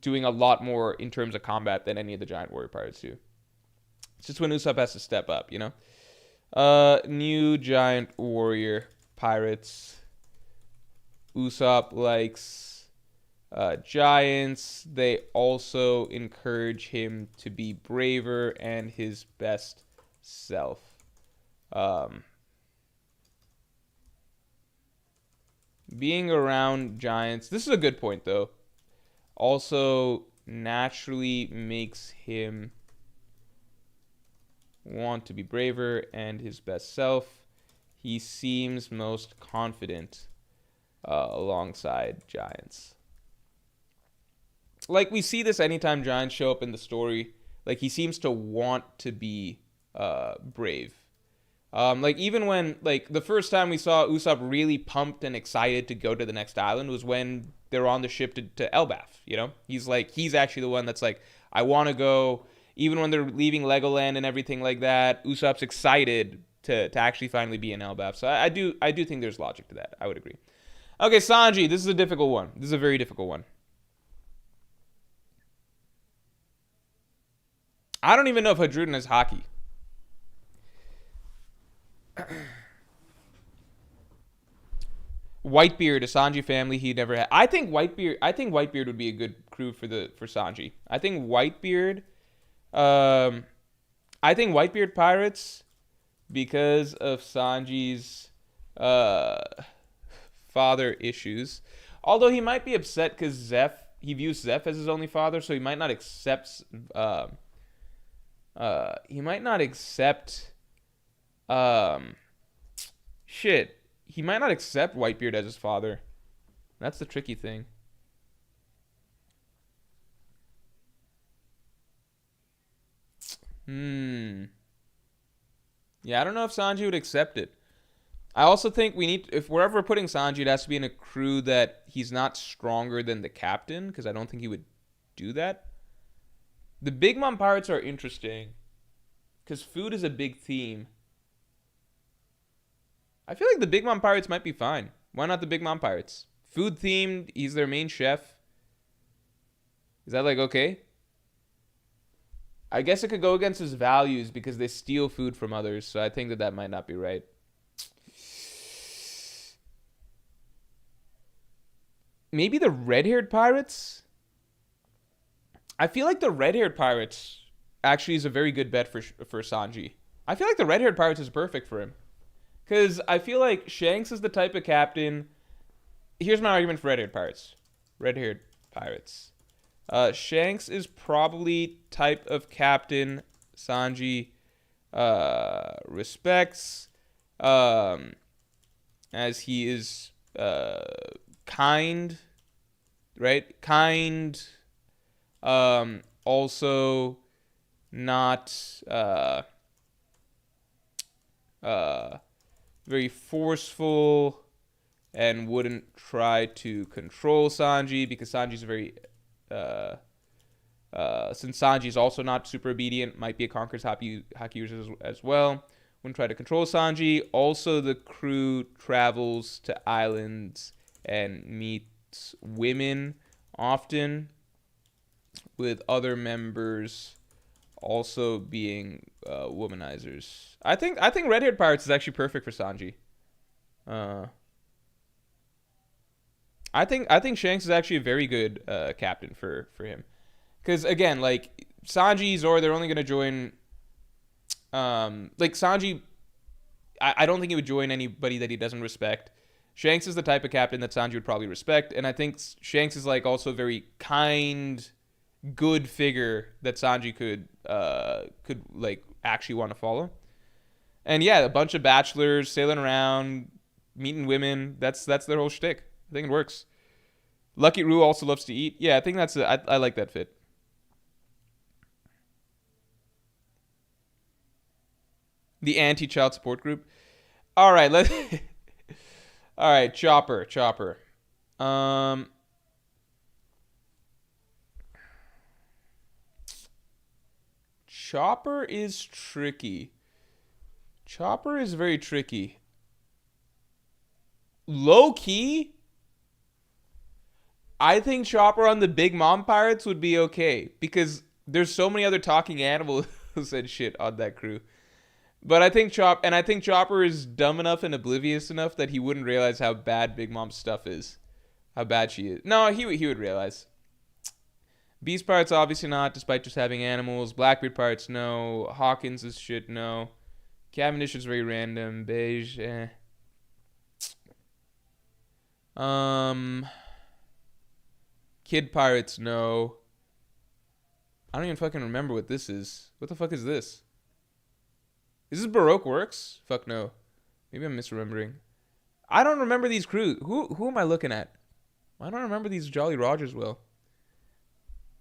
doing a lot more in terms of combat than any of the giant warrior pirates do. It's just when Usopp has to step up, you know? New giant warrior pirates. Usopp likes giants. They also encourage him to be braver and his best self. Being around giants. This is a good point, though. Also naturally makes him want to be braver and his best self. He seems most confident alongside giants. Like, we see this anytime giants show up in the story. Like, he seems to want to be brave. Like, even when, like, the first time we saw Usopp really pumped and excited to go to the next island was when they're on the ship to Elbaf, you know? He's actually the one that's like, I want to go. Even when they're leaving Legoland and everything like that, Usopp's excited to actually finally be in Elbaf. So I do think there's logic to that. I would agree. Okay, Sanji, this is a difficult one. This is a very difficult one. I don't even know if Hadruden has hockey. Whitebeard, a Sanji family he never had. I think Whitebeard would be a good crew for Sanji. I think Whitebeard pirates because of Sanji's father issues. Although he might be upset because he views Zeph as his only father, so he might not accept he might not accept Whitebeard as his father. That's the tricky thing. Yeah, I don't know if Sanji would accept it. I also think if we're ever putting Sanji, it has to be in a crew that he's not stronger than the captain, because I don't think he would do that. The Big Mom Pirates are interesting, because food is a big theme. I feel like the Big Mom Pirates might be fine. Why not the Big Mom Pirates? Food themed, he's their main chef. Is that like okay? I guess it could go against his values because they steal food from others, so I think that might not be right. Maybe the red-haired pirates? I feel like the red-haired pirates actually is a very good bet for Sanji. I feel like the red-haired pirates is perfect for him. Because I feel like Shanks is the type of captain. Here's my argument for red-haired pirates. Red-haired pirates. Shanks is probably type of captain Sanji respects, as he is kind, right? Kind, also not very forceful, and wouldn't try to control Sanji because Sanji's very since Sanji's also not super obedient, might be a conqueror's haki user as well. Wouldn't try to control Sanji. Also, the crew travels to islands and meets women often, with other members also being womanizers. I think red-haired pirates is actually perfect for Sanji. I think Shanks is actually a very good captain for him, Because again, like Sanji, Zoro, they're only gonna join. Like Sanji, I don't think he would join anybody that he doesn't respect. Shanks is the type of captain that Sanji would probably respect, and I think Shanks is like also a very kind, good figure that Sanji could like actually want to follow. And yeah, a bunch of bachelors sailing around, meeting women. That's their whole shtick. I think it works. Lucky Roo also loves to eat. Yeah, I think I like that fit. The anti-child support group. All right, let's. All right, Chopper. Um, Chopper is tricky. Chopper is very tricky. Low key, I think Chopper on the Big Mom Pirates would be okay because there's so many other talking animals and shit on that crew. But I think Chopper is dumb enough and oblivious enough that he wouldn't realize how bad Big Mom's stuff is. How bad she is. No, he would realize. Beast Pirates obviously not, despite just having animals. Blackbeard Pirates, no. Hawkins is shit, no. Cavendish is very random. Beige, eh. Kid Pirates, no. I don't even fucking remember what this is. What the fuck is this? Is this Baroque Works? Fuck no. Maybe I'm misremembering. I don't remember these crews. Who am I looking at? I don't remember these Jolly Rogers well.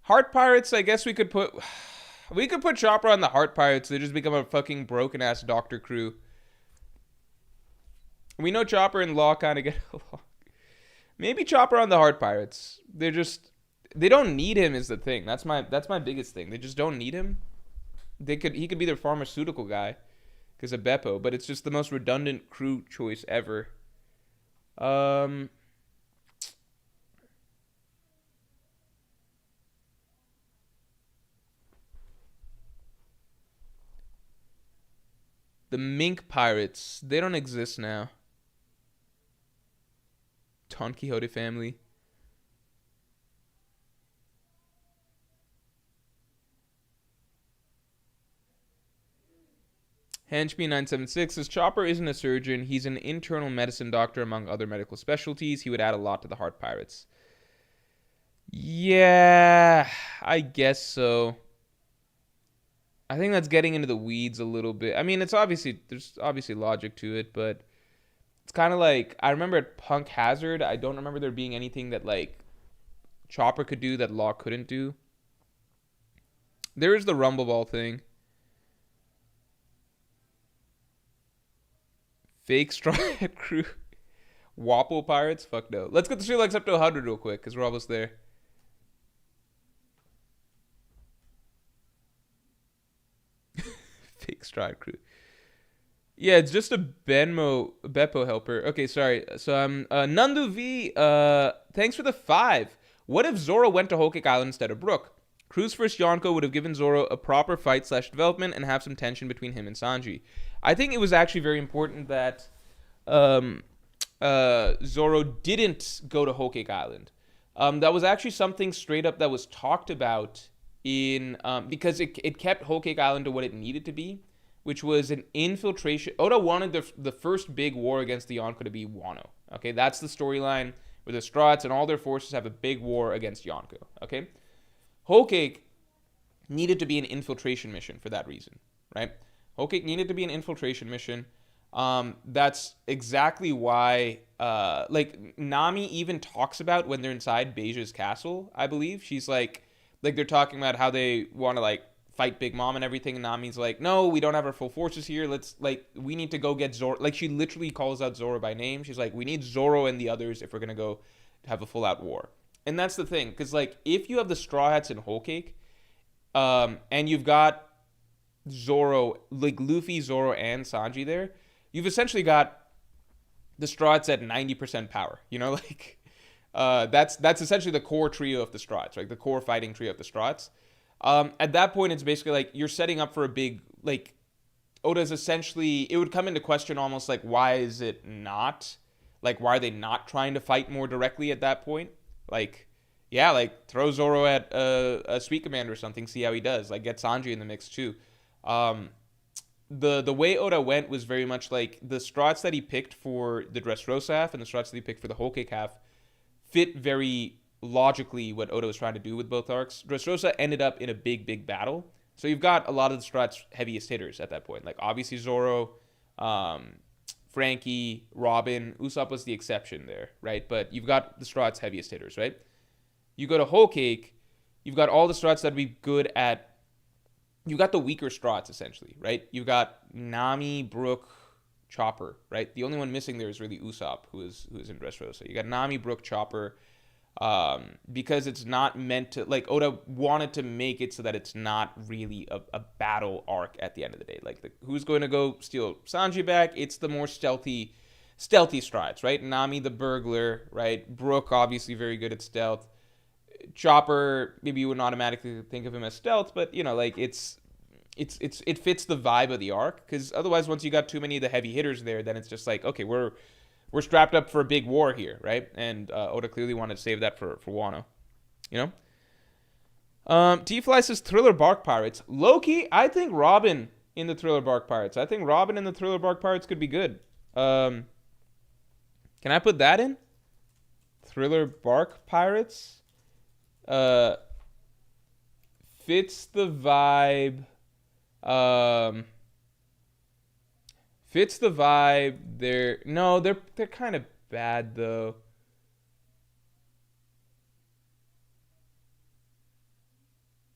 Heart Pirates, I guess we could put Chopper on the Heart Pirates. They just become a fucking broken ass doctor crew. We know Chopper and Law kind of get along. Maybe Chopper on the Heart Pirates. They don't need him is the thing. That's my biggest thing. They just don't need him. He could be their pharmaceutical guy because of Beppo, but it's just the most redundant crew choice ever. The Mink Pirates, they don't exist now. Don Quixote family. Henchme976 says Chopper isn't a surgeon. He's an internal medicine doctor among other medical specialties. He would add a lot to the Heart Pirates. Yeah, I guess so. I think that's getting into the weeds a little bit. I mean, there's obviously logic to it, but it's kind of like I remember at Punk Hazard, I don't remember there being anything that like Chopper could do that Law couldn't do. There is the Rumble Ball thing. Fake Straw Hat Crew. Wappo Pirates? Fuck no. Let's get the street likes up to 100 real quick, because we're almost there. Fake Straw Hat Crew. Yeah, it's just a Beppo helper. Okay, sorry. So Nandu V, thanks for the 5. What if Zoro went to Whole Cake Island instead of Brook? Crew's first Yonko would have given Zoro a proper fight/development and have some tension between him and Sanji. I think it was actually very important that Zoro didn't go to Whole Cake Island. That was actually something straight up that was talked about in because it kept Whole Cake Island to what it needed to be, which was an infiltration. Oda wanted the first big war against the Yonko to be Wano. Okay, that's the storyline where the Straw Hats and all their forces have a big war against Yonko. Okay, Whole Cake needed to be an infiltration mission for that reason, right? Whole Cake needed to be an infiltration mission. That's exactly why, like, Nami even talks about when they're inside Beija's castle, I believe. She's like they're talking about how they want to, like, fight Big Mom and everything, and Nami's like, no, we don't have our full forces here. We need to go get Zoro. Like, she literally calls out Zoro by name. She's like, we need Zoro and the others if we're going to go have a full-out war. And that's the thing, because, like, if you have the Straw Hats in Whole Cake, and you've got Zoro, like Luffy, Zoro, and Sanji there, you've essentially got the Straw Hats at 90% power. You know, like, that's essentially the core trio of the Straw Hats, right? The core fighting trio of the Straw Hats. At that point, it's basically like you're setting up for a big, like, Oda's essentially, it would come into question almost like, why is it not? Like, why are they not trying to fight more directly at that point? Like, Yeah, like throw Zoro at a Sweet Command or something, see how he does. Like get Sanji in the mix too. Um, the way Oda went was very much like the strats that he picked for the Dressrosa half and the strats that he picked for the Whole Cake half fit very logically what Oda was trying to do with both arcs. Dressrosa ended up in a big battle, so you've got a lot of the strats heaviest hitters at that point. Like obviously Zoro, um, Frankie, Robin, Usopp was the exception there, right? But you've got the strats heaviest hitters, right? You go to Whole Cake, you've got all the strats that'd be good at. You've got the weaker strats essentially, right? You've got Nami, Brook, Chopper, right? The only one missing there is really Usopp, who is in Dressrosa. You got Nami, Brook, Chopper, because it's not meant to, like Oda wanted to make it so that it's not really a battle arc at the end of the day. Like who's going to go steal Sanji back? It's the more stealthy strats, right? Nami the burglar, right? Brook obviously very good at stealth. Chopper, maybe you wouldn't automatically think of him as stealth, but you know, like it fits the vibe of the arc. Because otherwise, once you got too many of the heavy hitters there, then it's just like, okay, we're strapped up for a big war here, right? And Oda clearly wanted to save that for Wano, you know. T-Fly says Thriller Bark Pirates. Loki, I think Robin in the Thriller Bark Pirates. I think Robin in the Thriller Bark Pirates could be good. Can I put that in? Thriller Bark Pirates. Fits the vibe. Fits the vibe. They're kind of bad though.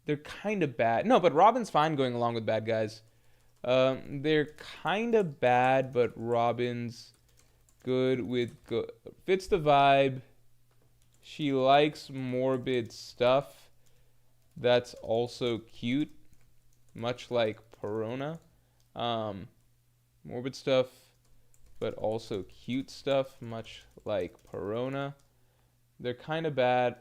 They're kind of bad. No, but Robin's fine going along with bad guys. They're kind of bad, but Robin's good with fits the vibe. She likes morbid stuff that's also cute, much like Perona. Morbid stuff, but also cute stuff, much like Perona. They're kind of bad.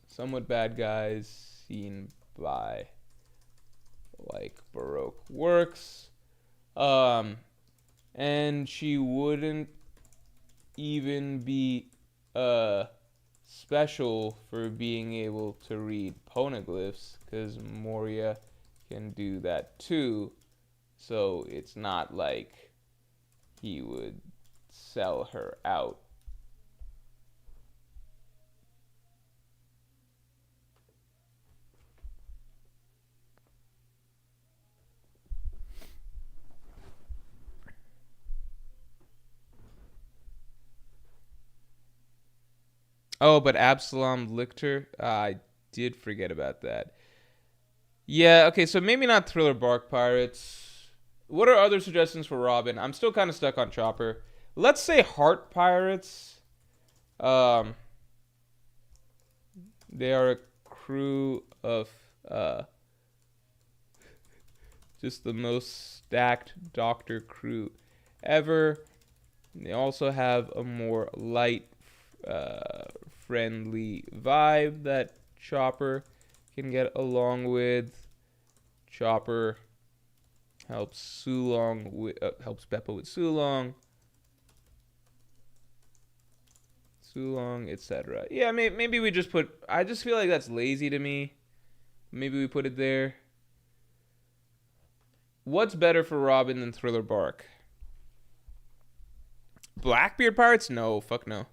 Somewhat bad guys seen by like Baroque works. And she wouldn't even be special for being able to read poneglyphs, because Moria can do that too. So it's not like he would sell her out. Oh, but Absalom licked her? I did forget about that. Yeah, okay, so maybe not Thriller Bark Pirates. What are other suggestions for Robin? I'm still kind of stuck on Chopper. Let's say Heart Pirates. They are a crew of just the most stacked doctor crew ever. They also have a more light, friendly vibe that Chopper can get along with. Chopper helps helps Beppo with Sulong, etc. Yeah, maybe we just put. I just feel like that's lazy to me. Maybe we put it there. What's better for Robin than Thriller Bark? Blackbeard Pirates? No, fuck no.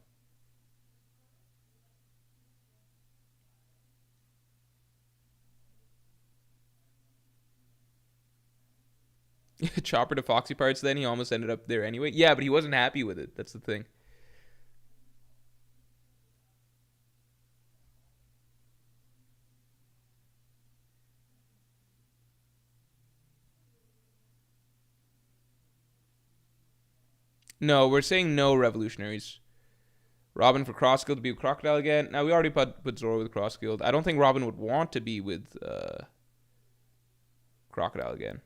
Chopper to Foxy Pirates, then he almost ended up there anyway. Yeah, but he wasn't happy with it. That's the thing. No, we're saying no revolutionaries. Robin for Cross Guild to be with Crocodile again. Now, we already put Zoro with Cross Guild. I don't think Robin would want to be with Crocodile again.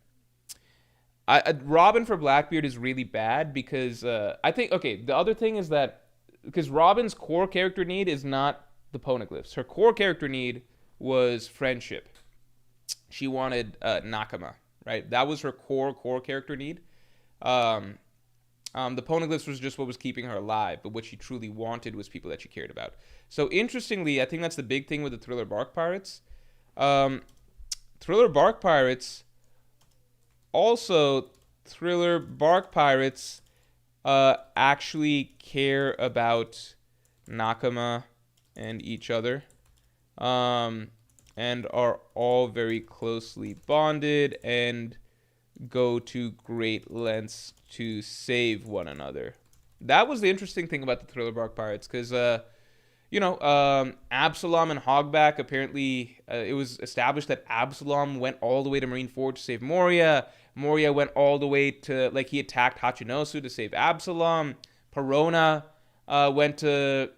Robin for Blackbeard is really bad because I think, okay, the other thing is that because Robin's core character need is not the poneglyphs. Her core character need was friendship. She wanted Nakama, right? That was her core character need. The poneglyphs was just what was keeping her alive, but what she truly wanted was people that she cared about. So interestingly, I think that's the big thing with the Thriller Bark Pirates. Um, Thriller Bark Pirates also Thriller Bark Pirates actually care about Nakama and each other, um, and are all very closely bonded and go to great lengths to save one another. That was the interesting thing about the Thriller Bark Pirates, because Absalom and Hogback, apparently it was established that Absalom went all the way to Marineford to save Moria. Moria went all the way to, like, he attacked Hachinosu to save Absalom. Perona went to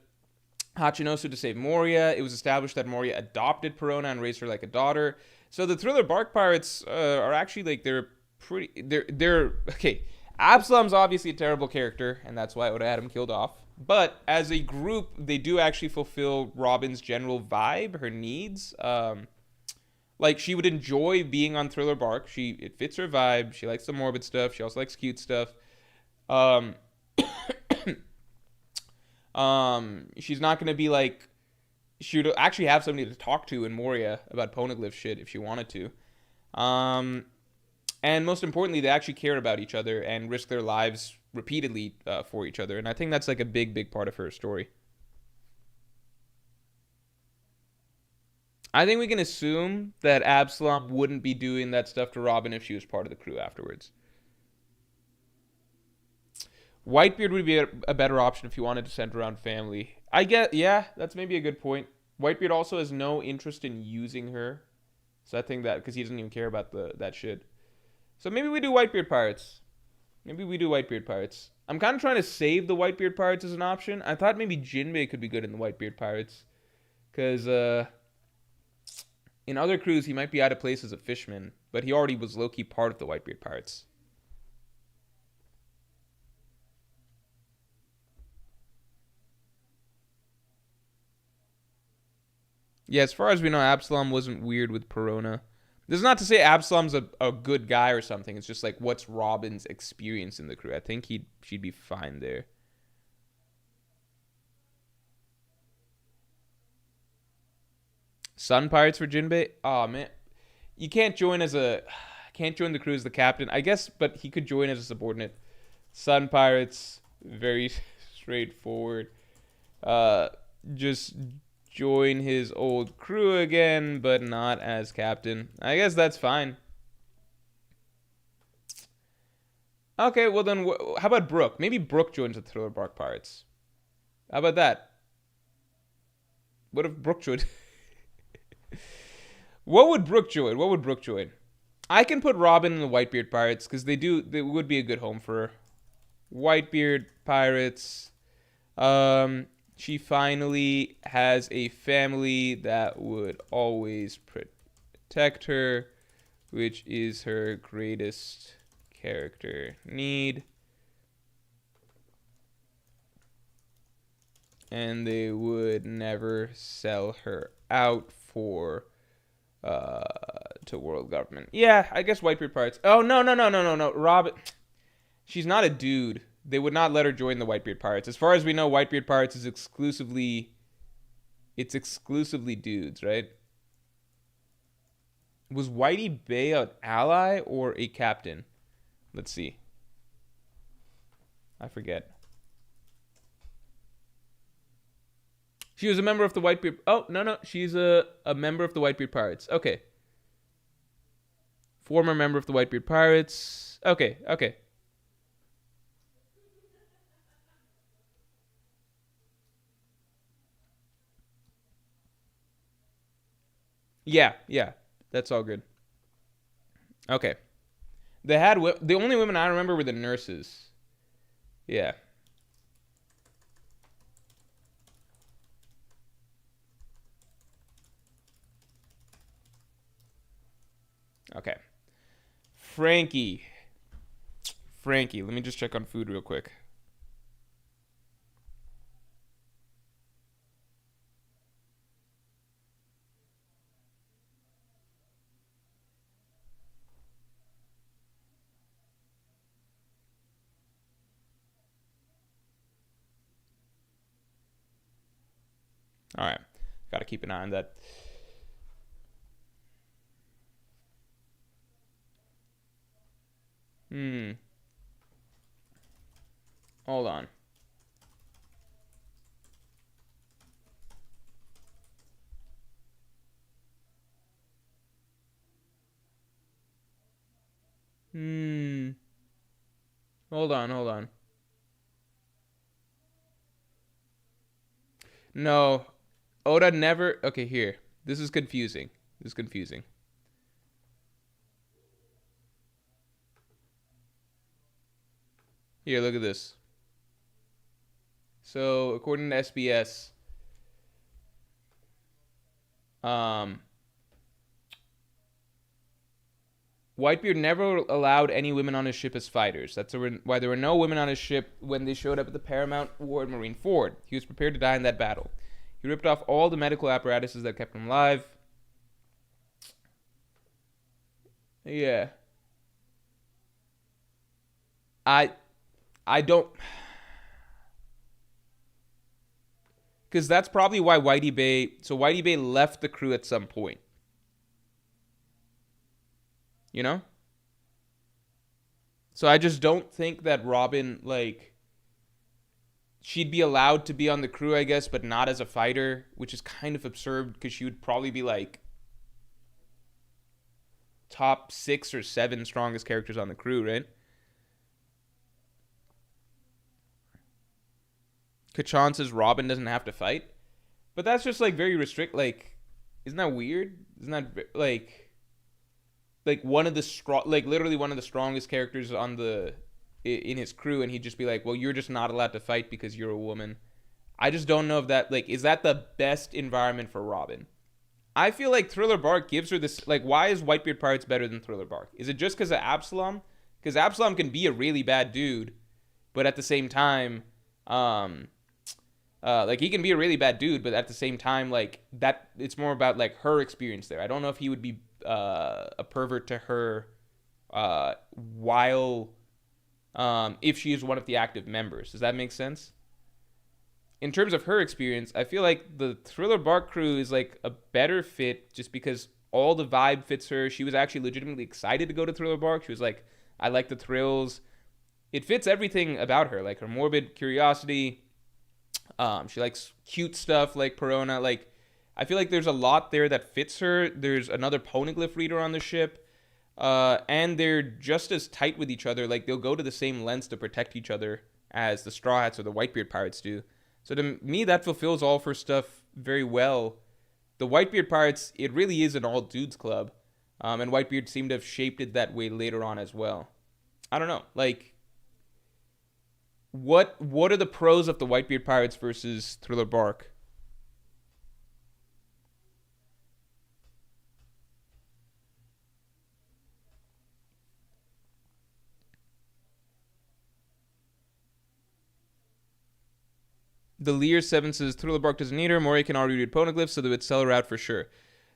Hachinosu to save Moria. It was established that Moria adopted Perona and raised her like a daughter. So the Thriller Bark Pirates are actually, like, they're okay. Absalom's obviously a terrible character, and that's why Oda had him killed off. But as a group, they do actually fulfill Robin's general vibe, her needs. Like, she would enjoy being on Thriller Bark. It fits her vibe. She likes the morbid stuff. She also likes cute stuff. She's not gonna be like, she would actually have somebody to talk to in Moria about poneglyph shit if she wanted to. And most importantly, they actually care about each other and risk their lives repeatedly for each other. And I think that's like a big, big part of her story. I think we can assume that Absalom wouldn't be doing that stuff to Robin if she was part of the crew afterwards. Whitebeard would be a better option if you wanted to center around family. Yeah, that's maybe a good point. Whitebeard also has no interest in using her. So I think that, because he doesn't even care about that shit. So maybe we do Whitebeard Pirates. I'm kind of trying to save the Whitebeard Pirates as an option. I thought maybe Jinbei could be good in the Whitebeard Pirates. Because in other crews, he might be out of place as a fishman. But he already was low-key part of the Whitebeard Pirates. Yeah, as far as we know, Absalom wasn't weird with Perona. This is not to say Absalom's a good guy or something. It's just like, what's Robin's experience in the crew? I think she'd be fine there. Sun Pirates for Jinbei? Oh man, you can't join the crew as the captain, I guess, but he could join as a subordinate. Sun Pirates, very straightforward. Just join his old crew again, but not as captain. I guess that's fine. Okay, well then, how about Brook? Maybe Brook joins the Thriller Bark Pirates. How about that? What if Brook joined? What would Brook join? I can put Robin in the Whitebeard Pirates, because they would be a good home for her. Whitebeard Pirates. She finally has a family that would always protect her, which is her greatest character need. And they would never sell her out to world government. Yeah, I guess Whitebeard Pirates. Oh, no. Robin, she's not a dude. They would not let her join the Whitebeard Pirates. As far as we know, Whitebeard Pirates is exclusively dudes, right? Was Whitey Bay an ally or a captain? Let's see. I forget. She was a member of the Whitebeard... Oh, no. She's a member of the Whitebeard Pirates. Okay. Former member of the Whitebeard Pirates. Okay. Yeah. That's all good. Okay. The only women I remember were the nurses. Yeah. Okay. Frankie, let me just check on food real quick. All right. Got to keep an eye on that. Hold on. Hold on. No. Oda never. Okay, here. This is confusing. Here, look at this. So, according to SBS, Whitebeard never allowed any women on his ship as fighters. That's why there were no women on his ship when they showed up at the Paramount War at Marineford. He was prepared to die in that battle. He ripped off all the medical apparatuses that kept him alive. Yeah. I don't, because that's probably why Whitey Bay left the crew at some point. You know? So I just don't think that Robin, like, she'd be allowed to be on the crew, I guess, but not as a fighter, which is kind of absurd because she would probably be like top 6 or 7 strongest characters on the crew, right? Kachan says Robin doesn't have to fight, but that's just like very like, isn't that weird? Isn't that like one of the literally one of the strongest characters in his crew, and he'd just be like, well, you're just not allowed to fight because you're a woman. I just don't know if that, like, is that the best environment for Robin? I feel like Thriller Bark gives her this, like, why is Whitebeard Pirates better than Thriller Bark? Is it just because of Absalom? Because Absalom can be a really bad dude, but at the same time, like, he can be a really bad dude, but at the same time, like, that, it's more about, like, her experience there. I don't know if he would be a pervert to her while if she is one of the active members. Does that make sense? In terms of her experience, I feel like the Thriller Bark crew is like a better fit just because all the vibe fits her. She was actually legitimately excited to go to Thriller Bark. She was like, I like the thrills. It fits everything about her, like her morbid curiosity. She likes cute stuff like Perona. Like, I feel like there's a lot there that fits her. There's another poneglyph reader on the ship. And they're just as tight with each other. Like, they'll go to the same lengths to protect each other as the Straw Hats or the Whitebeard Pirates do. So to me, that fulfills all of her stuff very well. The Whitebeard Pirates, it really is an all-dudes club. And Whitebeard seemed to have shaped it that way later on as well. I don't know. Like, what are the pros of the Whitebeard Pirates versus Thriller Bark? The Lear 7 says Thriller Bark doesn't need her. Mori can already read poneglyphs, so they would sell her out for sure.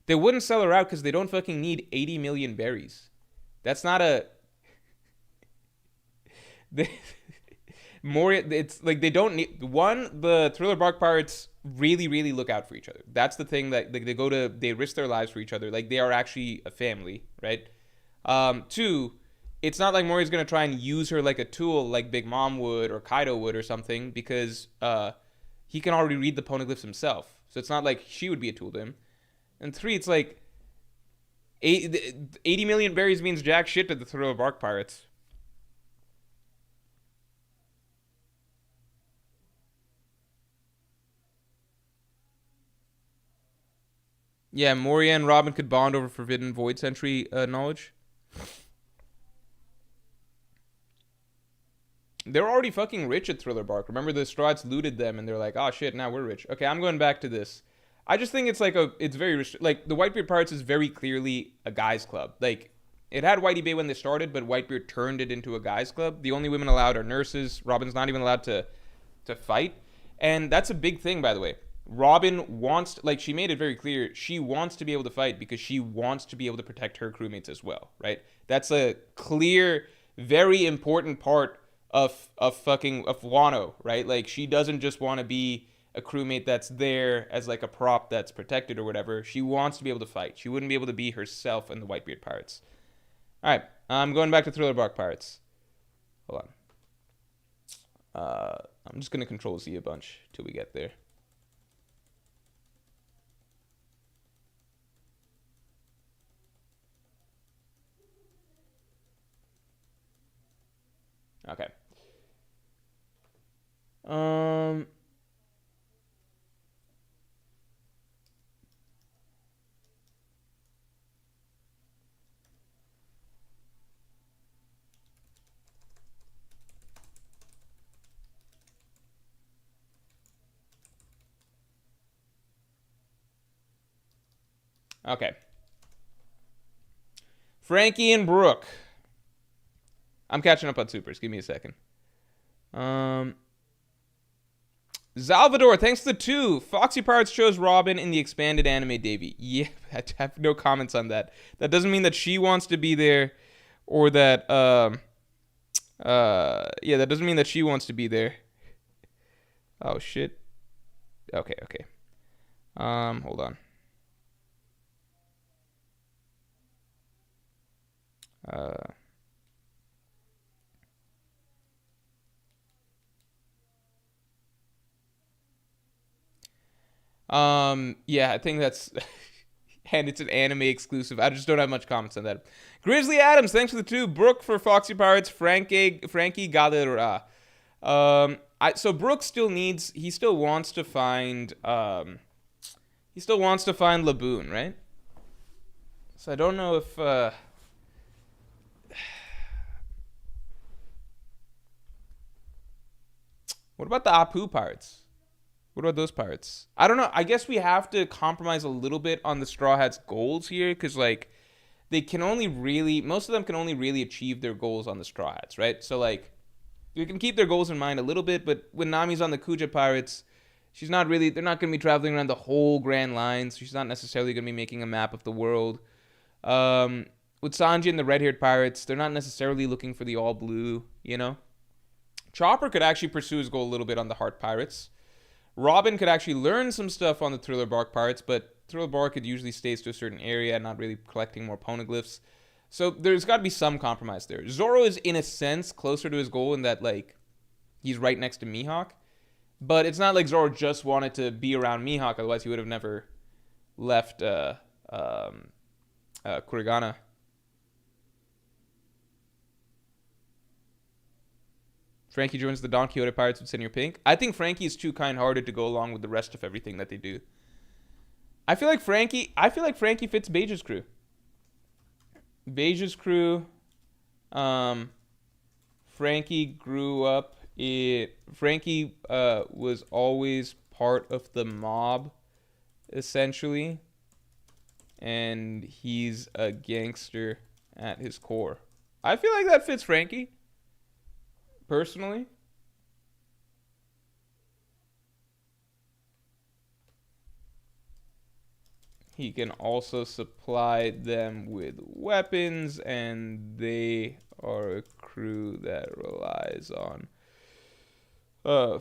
They wouldn't sell her out because they don't fucking need 80 million berries. That's not a... Mori, it's like they don't need... One, the Thriller Bark Pirates really, really look out for each other. That's the thing that they risk their lives for each other. Like, they are actually a family, right? Two, it's not like Mori's going to try and use her like a tool like Big Mom would or Kaido would or something because... he can already read the poneglyphs himself. So it's not like she would be a tool to him. And 3, it's like 80 million berries means jack shit to the Thriller Bark Pirates. Yeah, Moria and Robin could bond over Forbidden Void Sentry knowledge. They're already fucking rich at Thriller Bark. Remember, the Strats looted them, and they're like, oh shit, now we're rich. Okay, I'm going back to this. I just think it's like it's very, like, the Whitebeard Pirates is very clearly a guys club. Like, it had Whitey Bay when they started, but Whitebeard turned it into a guys club. The only women allowed are nurses. Robin's not even allowed to fight. And that's a big thing, by the way. Robin wants, like, she made it very clear, she wants to be able to fight because she wants to be able to protect her crewmates as well, right? That's a clear, very important part of Wano, right? Like, she doesn't just want to be a crewmate that's there as like a prop that's protected or whatever. She wants to be able to fight. She wouldn't be able to be herself in the Whitebeard Pirates. All right, I'm going back to Thriller Bark Pirates. Hold on. I'm just gonna Control Z a bunch till we get there. Okay. Okay. Frankie and Brooke. I'm catching up on supers. Give me a second. Salvador, thanks to the 2. Foxy Pirates chose Robin in the expanded anime Davy. Yeah, I have no comments on that. That doesn't mean that she wants to be there, or that yeah, that doesn't mean that she wants to be there. Oh shit. Okay. Hold on. Yeah, I think that's, and it's an anime exclusive. I just don't have much comments on that. Grizzly Adams, thanks for the 2. Brooke for Foxy Pirates. Frankie Galera. So Brooke still needs. He still wants to find. He still wants to find Laboon, right? So I don't know if. What about the Apu Pirates? What about those pirates? I don't know. I guess we have to compromise a little bit on the Straw Hats' goals here, because like they can only really, most of them can only really achieve their goals on the Straw Hats, right? So like you can keep their goals in mind a little bit, but when Nami's on the Kuja Pirates, she's not really, they're not going to be traveling around the whole Grand Line, so she's not necessarily going to be making a map of the world. With Sanji and the Red-Haired Pirates, they're not necessarily looking for the all blue, you know? Chopper could actually pursue his goal a little bit on the Heart Pirates. Robin could actually learn some stuff on the Thriller Bark Pirates, but Thriller Bark could usually stays to a certain area, not really collecting more poneglyphs. So there's got to be some compromise there. Zoro is, in a sense, closer to his goal in that, like, he's right next to Mihawk. But it's not like Zoro just wanted to be around Mihawk, otherwise he would have never left Kurigana. Frankie joins the Don Quixote Pirates with Senior Pink. I think Frankie is too kind-hearted to go along with the rest of everything that they do. I feel like Frankie fits Beige's crew. Beige's crew. Frankie grew up. Frankie was always part of the mob, essentially, and he's a gangster at his core. I feel like that fits Frankie. Personally, he can also supply them with weapons, and they are a crew that relies on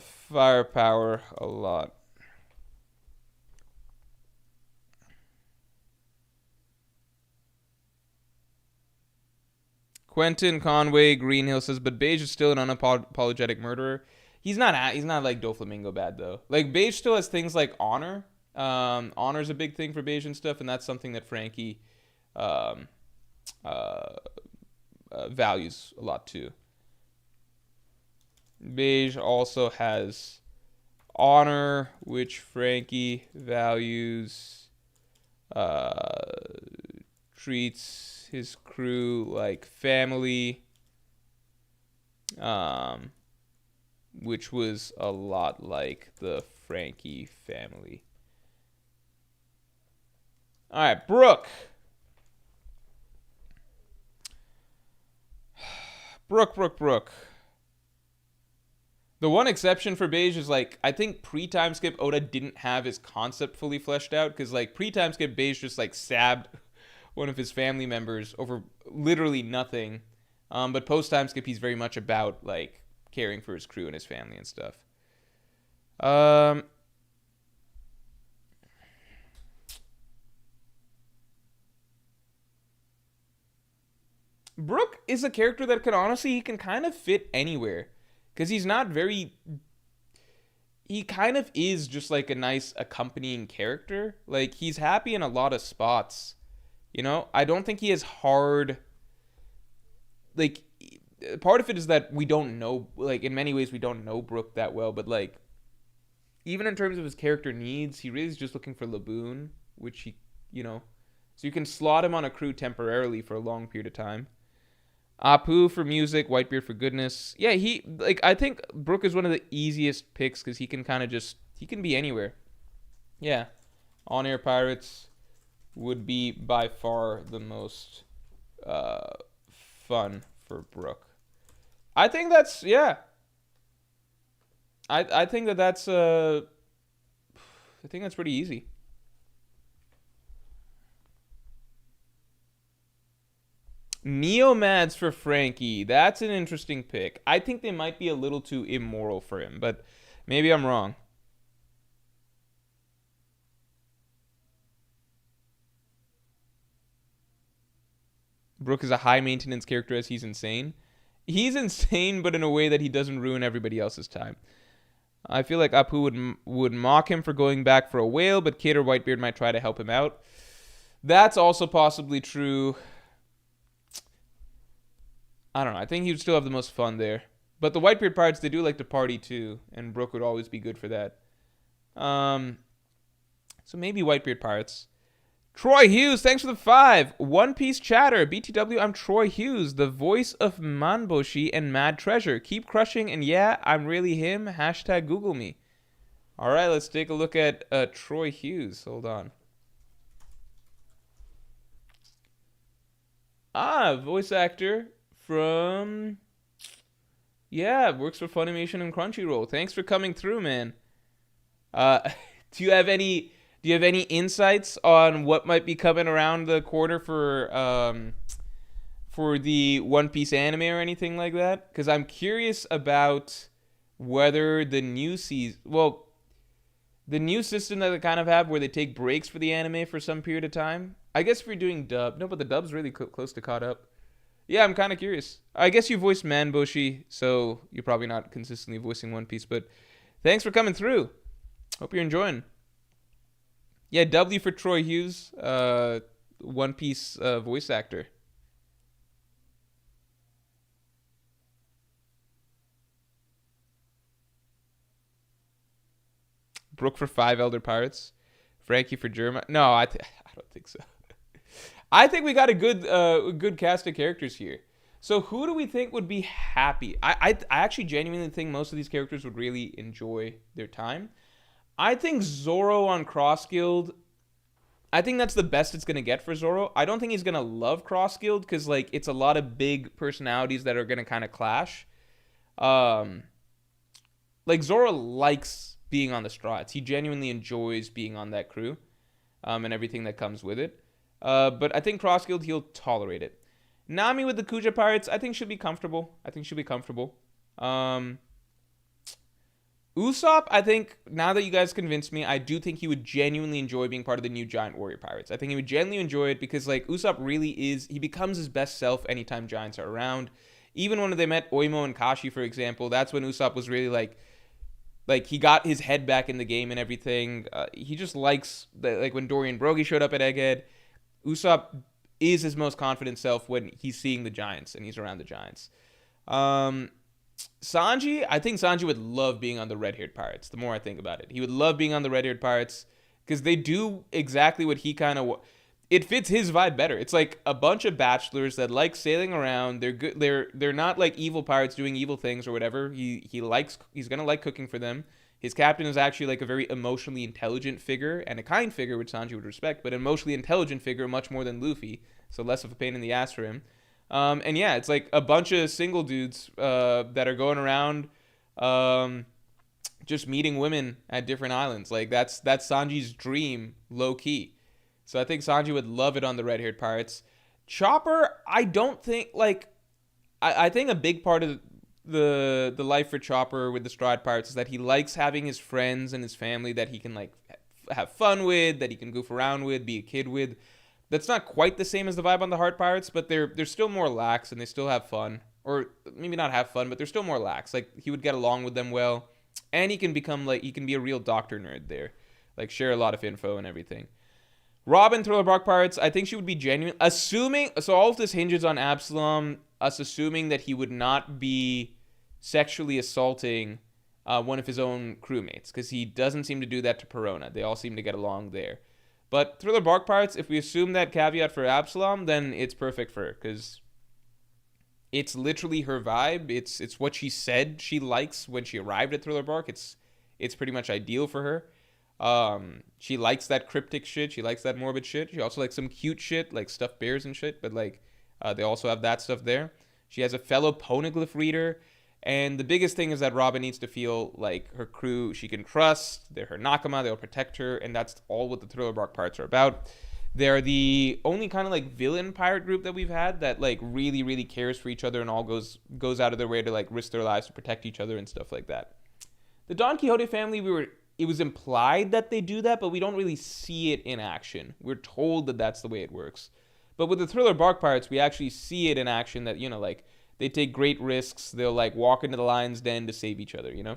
firepower a lot. Quentin Conway Greenhill says, but Beige is still an unapologetic murderer. He's not like Doflamingo bad though. Like Beige still has things like honor. Honor's a big thing for Beige and stuff, and that's something that Frankie values a lot too. Beige also has honor, which Frankie values. Treats his crew like family, which was a lot like the Frankie family. All right, Brooke. Brooke. The one exception for Beige is, like, I think pre-time skip Oda didn't have his concept fully fleshed out, because, like, pre-time skip Beige just, like, stabbed one of his family members over literally nothing. But post-time skip, he's very much about, like, caring for his crew and his family and stuff. is a character that can honestly, he can kind of fit anywhere. Because he's not very, he kind of is just like a nice accompanying character. Like, he's happy in a lot of spots. You know, I don't think he is hard. Like, part of it is that we don't know, like, in many ways we don't know Brook that well, but like, even in terms of his character needs, he really is just looking for Laboon, which he, you know, so you can slot him on a crew temporarily for a long period of time. Apu for music, Whitebeard for goodness. Yeah, he, like, I think Brook is one of the easiest picks because he can kind of just, he can be anywhere. Yeah, On-Air Pirates would be by far the most fun for Brook. I think that's, yeah. I think that's I think that's pretty easy. Neomads for Frankie. That's an interesting pick. I think they might be a little too immoral for him, but maybe I'm wrong. Brook is a high maintenance character as he's insane. He's insane, but in a way that he doesn't ruin everybody else's time. I feel like Apu would mock him for going back for a whale, but Kid or Whitebeard might try to help him out. That's also possibly true. I don't know. I think he would still have the most fun there. But the Whitebeard Pirates, they do like to party too, and Brook would always be good for that. So maybe Whitebeard Pirates. Troy Hughes, thanks for the 5. One Piece chatter. BTW, I'm Troy Hughes, the voice of Manboshi and Mad Treasure. Keep crushing, and yeah, I'm really him. Hashtag Google me. All right, let's take a look at Troy Hughes. Hold on. Voice actor from... Yeah, works for Funimation and Crunchyroll. Thanks for coming through, man. Do you have any insights on what might be coming around the corner for the One Piece anime or anything like that? Because I'm curious about whether the new season, well, the new system that they kind of have where they take breaks for the anime for some period of time. I guess if you're doing dub, no, but the dub's really close to caught up. Yeah, I'm kind of curious. I guess you voiced Manboshi, so you're probably not consistently voicing One Piece, but thanks for coming through. Hope you're enjoying. Yeah, W for Troy Hughes, One Piece voice actor. Brook for 5 Elder Pirates. Frankie for Germa. No, I don't think so. I think we got a good cast of characters here. So who do we think would be happy? I actually genuinely think most of these characters would really enjoy their time. I think Zoro on Cross Guild, I think that's the best it's going to get for Zoro. I don't think he's going to love Cross Guild because, like, it's a lot of big personalities that are going to kind of clash. Like, Zoro likes being on the Strats. He genuinely enjoys being on that crew and everything that comes with it. But I think Cross Guild, he'll tolerate it. Nami with the Kuja Pirates, I think she'll be comfortable. Usopp, I think, now that you guys convinced me, I do think he would genuinely enjoy being part of the new Giant Warrior Pirates. I think he would genuinely enjoy it because, like, Usopp really is, he becomes his best self anytime Giants are around. Even when they met Oimo and Kashi, for example, that's when Usopp was really, like he got his head back in the game and everything. He just likes, like, when Dorian Brogy showed up at Egghead, Usopp is his most confident self when he's seeing the Giants and he's around the Giants. Sanji, I think Sanji would love being on the Red-Haired Pirates, the more I think about it. He would love being on the Red-Haired Pirates because they do exactly what he kind of... It fits his vibe better. It's like a bunch of bachelors that like sailing around. They're good. They're not like evil pirates doing evil things or whatever. He's going to like cooking for them. His captain is actually like a very emotionally intelligent figure and a kind figure, which Sanji would respect, but an emotionally intelligent figure much more than Luffy, so less of a pain in the ass for him. And yeah, it's like a bunch of single dudes that are going around just meeting women at different islands. Like that's Sanji's dream, low key. So I think Sanji would love it on the Red-Haired Pirates. Chopper, I don't think, like, I think a big part of the life for Chopper with the Stride Pirates is that he likes having his friends and his family that he can, like, have fun with, that he can goof around with, be a kid with. That's not quite the same as the vibe on the Heart Pirates, but they're still more lax and they still have fun. Or maybe not have fun, but they're still more lax. Like, he would get along with them well. And he can become, like, he can be a real doctor nerd there. Like, share a lot of info and everything. Robin, Thriller Bark Pirates, I think she would be genuine. Assuming, so all of this hinges on Absalom, us assuming that he would not be sexually assaulting one of his own crewmates. Because he doesn't seem to do that to Perona. They all seem to get along there. But Thriller Bark Pirates, if we assume that caveat for Absalom, then it's perfect for her. Because it's literally her vibe. It's what she said she likes when she arrived at Thriller Bark. It's pretty much ideal for her. She likes that cryptic shit. She likes that morbid shit. She also likes some cute shit, like stuffed bears and shit. But like, they also have that stuff there. She has a fellow poneglyph reader. And the biggest thing is that Robin needs to feel like her crew she can trust. They're her nakama. They'll protect her. And that's all what the Thriller Bark Pirates are about. They're the only kind of like villain pirate group that we've had that like really, really cares for each other and all goes out of their way to like risk their lives to protect each other and stuff like that. The Don Quixote family, it was implied that they do that, but we don't really see it in action. We're told that that's the way it works. But with the Thriller Bark Pirates, we actually see it in action that, you know, like, they take great risks. They'll, like, walk into the lion's den to save each other, you know?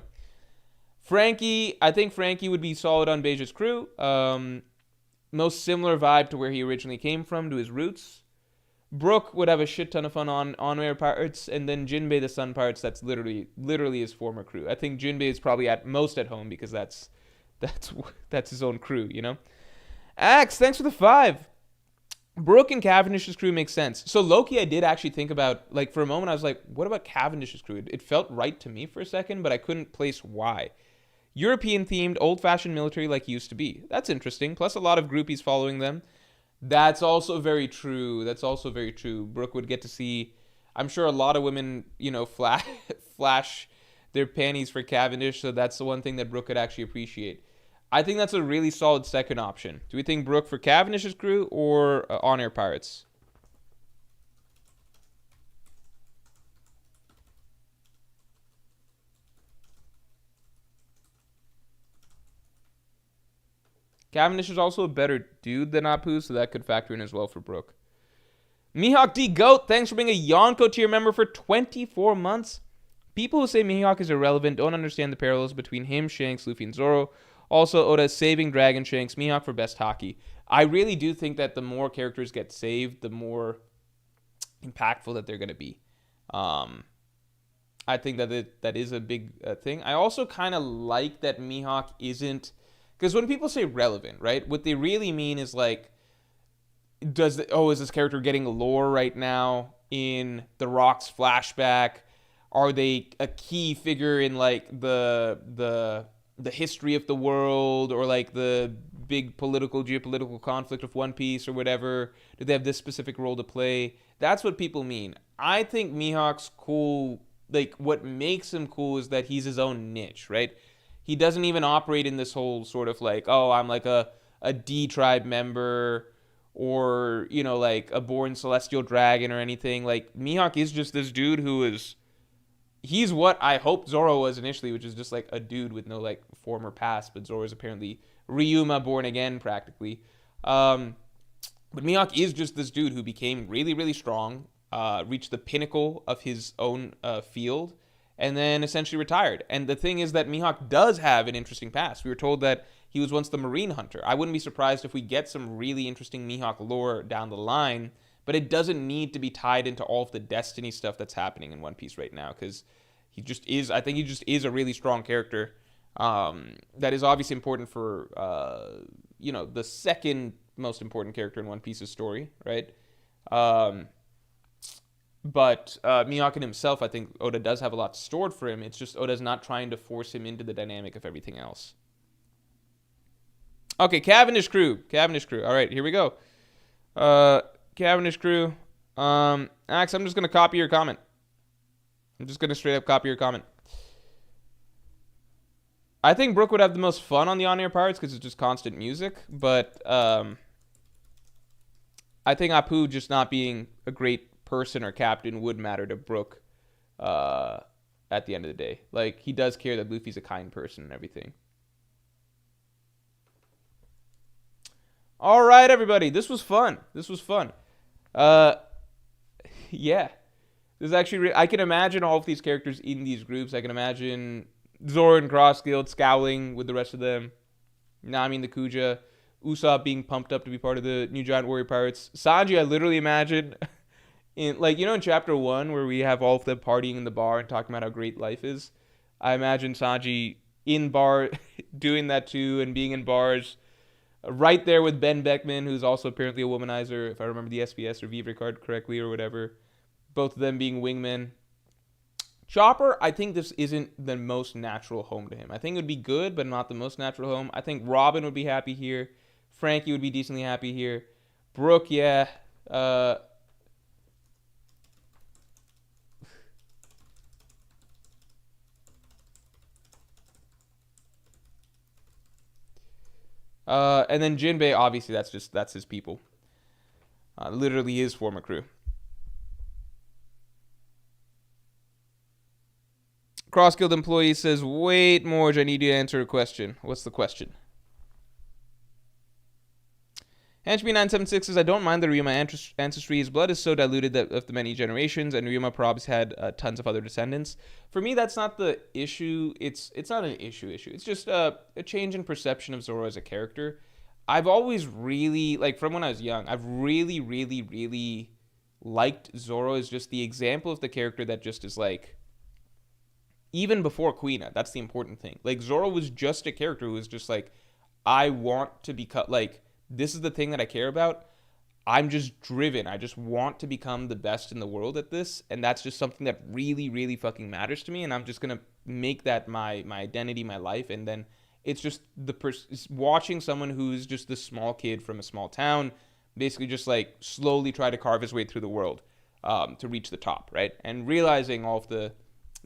Frankie, I think Frankie would be solid on Beija's crew. Most similar vibe to where he originally came from, to his roots. Brook would have a shit ton of fun on Air Pirates, and then Jinbei the Sun Pirates, that's literally his former crew. I think Jinbei is probably at most at home because that's his own crew, you know? Axe, thanks for the 5. Brook and Cavendish's crew makes sense. So Loki, I did actually think about, like, for a moment I was like, what about Cavendish's crew? It felt right to me for a second, but I couldn't place why. European themed, old-fashioned military like he used to be. That's interesting. Plus a lot of groupies following them. That's also very true. Brook would get to see, I'm sure a lot of women, you know, flash their panties for Cavendish, so that's the one thing that Brook could actually appreciate. I think that's a really solid second option. Do we think Brook for Cavendish's crew or On Air Pirates? Cavendish is also a better dude than Apu, so that could factor in as well for Brook. Mihawk D. Goat, thanks for being a Yonko tier member for 24 months. People who say Mihawk is irrelevant don't understand the parallels between him, Shanks, Luffy, and Zoro. Also, Oda saving Dragon Shanks, Mihawk for best hockey. I really do think that the more characters get saved, the more impactful that they're going to be. I think that is a big thing. I also kind of like that Mihawk isn't... Because when people say relevant, right, what they really mean is like, is this character getting lore right now in The Rock's flashback? Are they a key figure in like the history of the world, or like the big geopolitical conflict of One Piece or whatever? Do they have this specific role to play? That's what people mean. I think Mihawk's cool. Like, what makes him cool is that he's his own niche, right? He doesn't even operate in this whole sort of like, oh, I'm like a D-tribe member, or, you know, like a born celestial dragon or anything. Like, Mihawk is just this dude he's what I hoped Zoro was initially, which is just like a dude with no like former past, but Zoro is apparently Ryuma born again practically. But Mihawk is just this dude who became really, really strong, reached the pinnacle of his own field, and then essentially retired. And the thing is that Mihawk does have an interesting past. We were told that he was once the Marine Hunter. I wouldn't be surprised if we get some really interesting Mihawk lore down the line, but it doesn't need to be tied into all of the Destiny stuff that's happening in One Piece right now, because I think he just is a really strong character. That is obviously important for, the second most important character in One Piece's story, right? But Mihawk himself, I think Oda does have a lot stored for him. It's just Oda's not trying to force him into the dynamic of everything else. Okay, Cavendish crew. All right, here we go. Cavendish crew. Axe, I'm just going to copy your comment. I'm just going to straight up copy your comment. I think Brook would have the most fun on the On-Air Pirates because it's just constant music. But I think Apu just not being a great person or captain would matter to Brook at the end of the day. Like, he does care that Luffy's a kind person and everything. All right, everybody. This was fun. This was fun. Uh, yeah. This is actually. I can imagine all of these characters in these groups. I can imagine Zoro and Cross Guild scowling with the rest of them. Nami and the Kuja. Usopp being pumped up to be part of the new Giant Warrior Pirates. Sanji, I literally imagine in in chapter 1 where we have all of them partying in the bar and talking about how great life is. I imagine Sanji in bar doing that too and being in bars right there with Ben Beckman, who's also apparently a womanizer, if I remember the SBS or Vivre card correctly or whatever. Both of them being wingmen. Chopper, I think this isn't the most natural home to him. I think it would be good, but not the most natural home. I think Robin would be happy here. Frankie would be decently happy here. Brooke, yeah. And then Jinbei, obviously, that's his people. Literally his former crew. Cross Guild employee says, wait, Morge, I need you to answer a question. What's the question? Henchme976 says, I don't mind the Ryuma ancestry. His blood is so diluted that of the many generations, and Ryuma probs had tons of other descendants. For me, that's not the issue. It's not an issue. It's just a change in perception of Zoro as a character. I've always really, from when I was young, I've really, really, really liked Zoro as just the example of the character that just is even before Kuina, that's the important thing. Zoro was just a character who was just I want to become, this is the thing that I care about. I'm just driven. I just want to become the best in the world at this. And that's just something that really, really fucking matters to me. And I'm just going to make that my identity, my life. And then it's just watching someone who's just this small kid from a small town, basically just slowly try to carve his way through the world to reach the top, right? And realizing all of the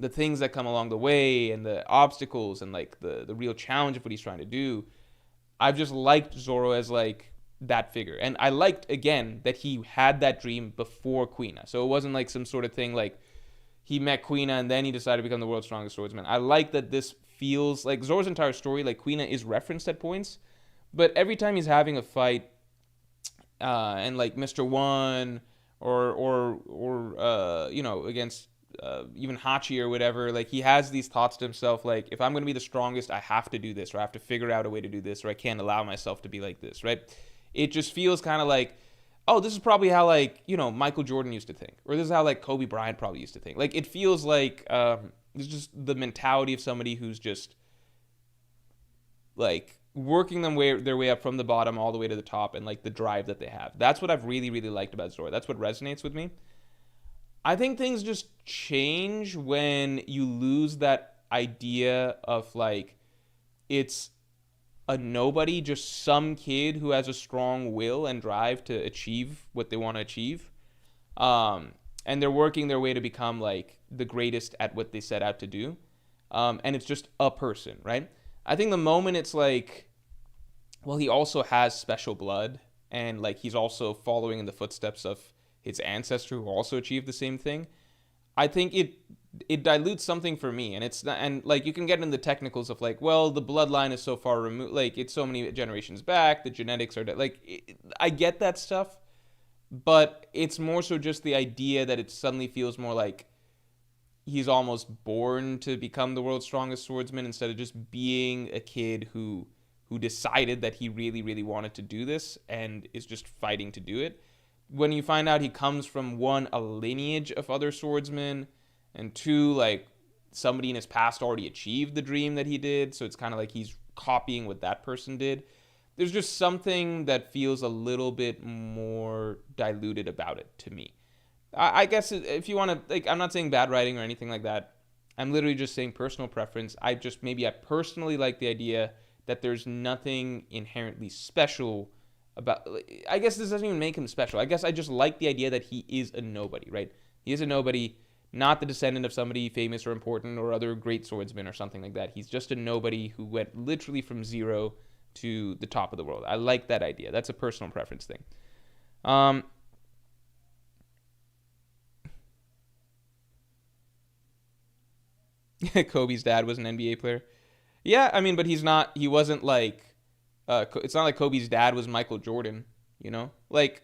things that come along the way and the obstacles and the real challenge of what he's trying to do. I've just liked Zoro as that figure. And I liked, again, that he had that dream before Kuina. So it wasn't some sort of thing he met Kuina and then he decided to become the world's strongest swordsman. I like that this feels Zoro's entire story, Kuina is referenced at points, but every time he's having a fight and Mr. One or against even Hachi or whatever, he has these thoughts to himself, if I'm going to be the strongest, I have to do this, or I have to figure out a way to do this, or I can't allow myself to be like this, right? It just feels kind of oh, this is probably how Michael Jordan used to think, or this is how Kobe Bryant probably used to think. It feels it's just the mentality of somebody who's just working their way up from the bottom all the way to the top, and the drive that they have. That's what I've really, really liked about Zoro. That's what resonates with me. I think things just change when you lose that idea of it's a nobody, just some kid who has a strong will and drive to achieve what they want to achieve. And they're working their way to become the greatest at what they set out to do. And it's just a person, right? I think the moment it's well, he also has special blood and he's also following in the footsteps of his ancestor who also achieved the same thing, I think it dilutes something for me. And it's not, and you can get into the technicals of well, the bloodline is so far removed, it's so many generations back, the genetics are I get that stuff, but it's more so just the idea that it suddenly feels more he's almost born to become the world's strongest swordsman instead of just being a kid who decided that he really, really wanted to do this and is just fighting to do it. When you find out he comes from, one, a lineage of other swordsmen, and two, somebody in his past already achieved the dream that he did, so it's kind of he's copying what that person did. There's just something that feels a little bit more diluted about it to me. I guess if you want to, I'm not saying bad writing or anything like that. I'm literally just saying personal preference. I personally like the idea that there's nothing inherently special about, I guess this doesn't even make him special. I guess I just like the idea that he is a nobody, right? He is a nobody, not the descendant of somebody famous or important or other great swordsman or something like that. He's just a nobody who went literally from zero to the top of the world. I like that idea. That's a personal preference thing. Kobe's dad was an NBA player. Yeah, I mean, but he wasn't It's not like Kobe's dad was Michael Jordan, you know? Like,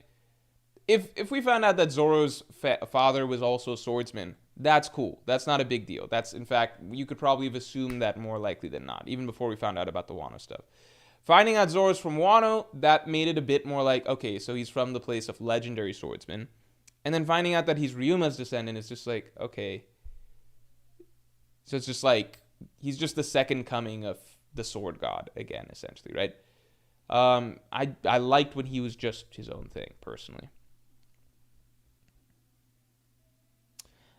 if we found out that Zoro's father was also a swordsman, that's cool. That's not a big deal. That's, in fact, you could probably have assumed that more likely than not, even before we found out about the Wano stuff. Finding out Zoro's from Wano, that made it a bit more like, okay, so he's from the place of legendary swordsman. And then finding out that he's Ryuma's descendant is just like, okay. So it's just like, he's just the second coming of the sword god again, essentially, right? I liked when he was just his own thing, personally.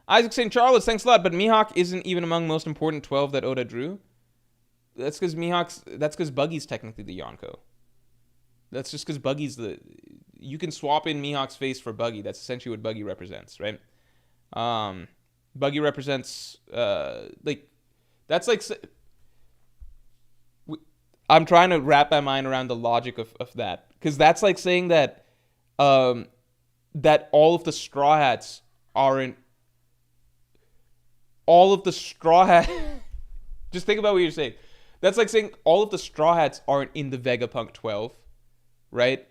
Isaac St. Charles, thanks a lot, but Mihawk isn't even among most important 12 that Oda drew. That's because Buggy's technically the Yonko. That's just because Buggy's you can swap in Mihawk's face for Buggy. That's essentially what Buggy represents, right? Buggy represents, that's like, I'm trying to wrap my mind around the logic of that. Because that's like saying that, that all of the Straw Hats aren't, just think about what you're saying. That's like saying all of the Straw Hats aren't in the Vegapunk 12, right?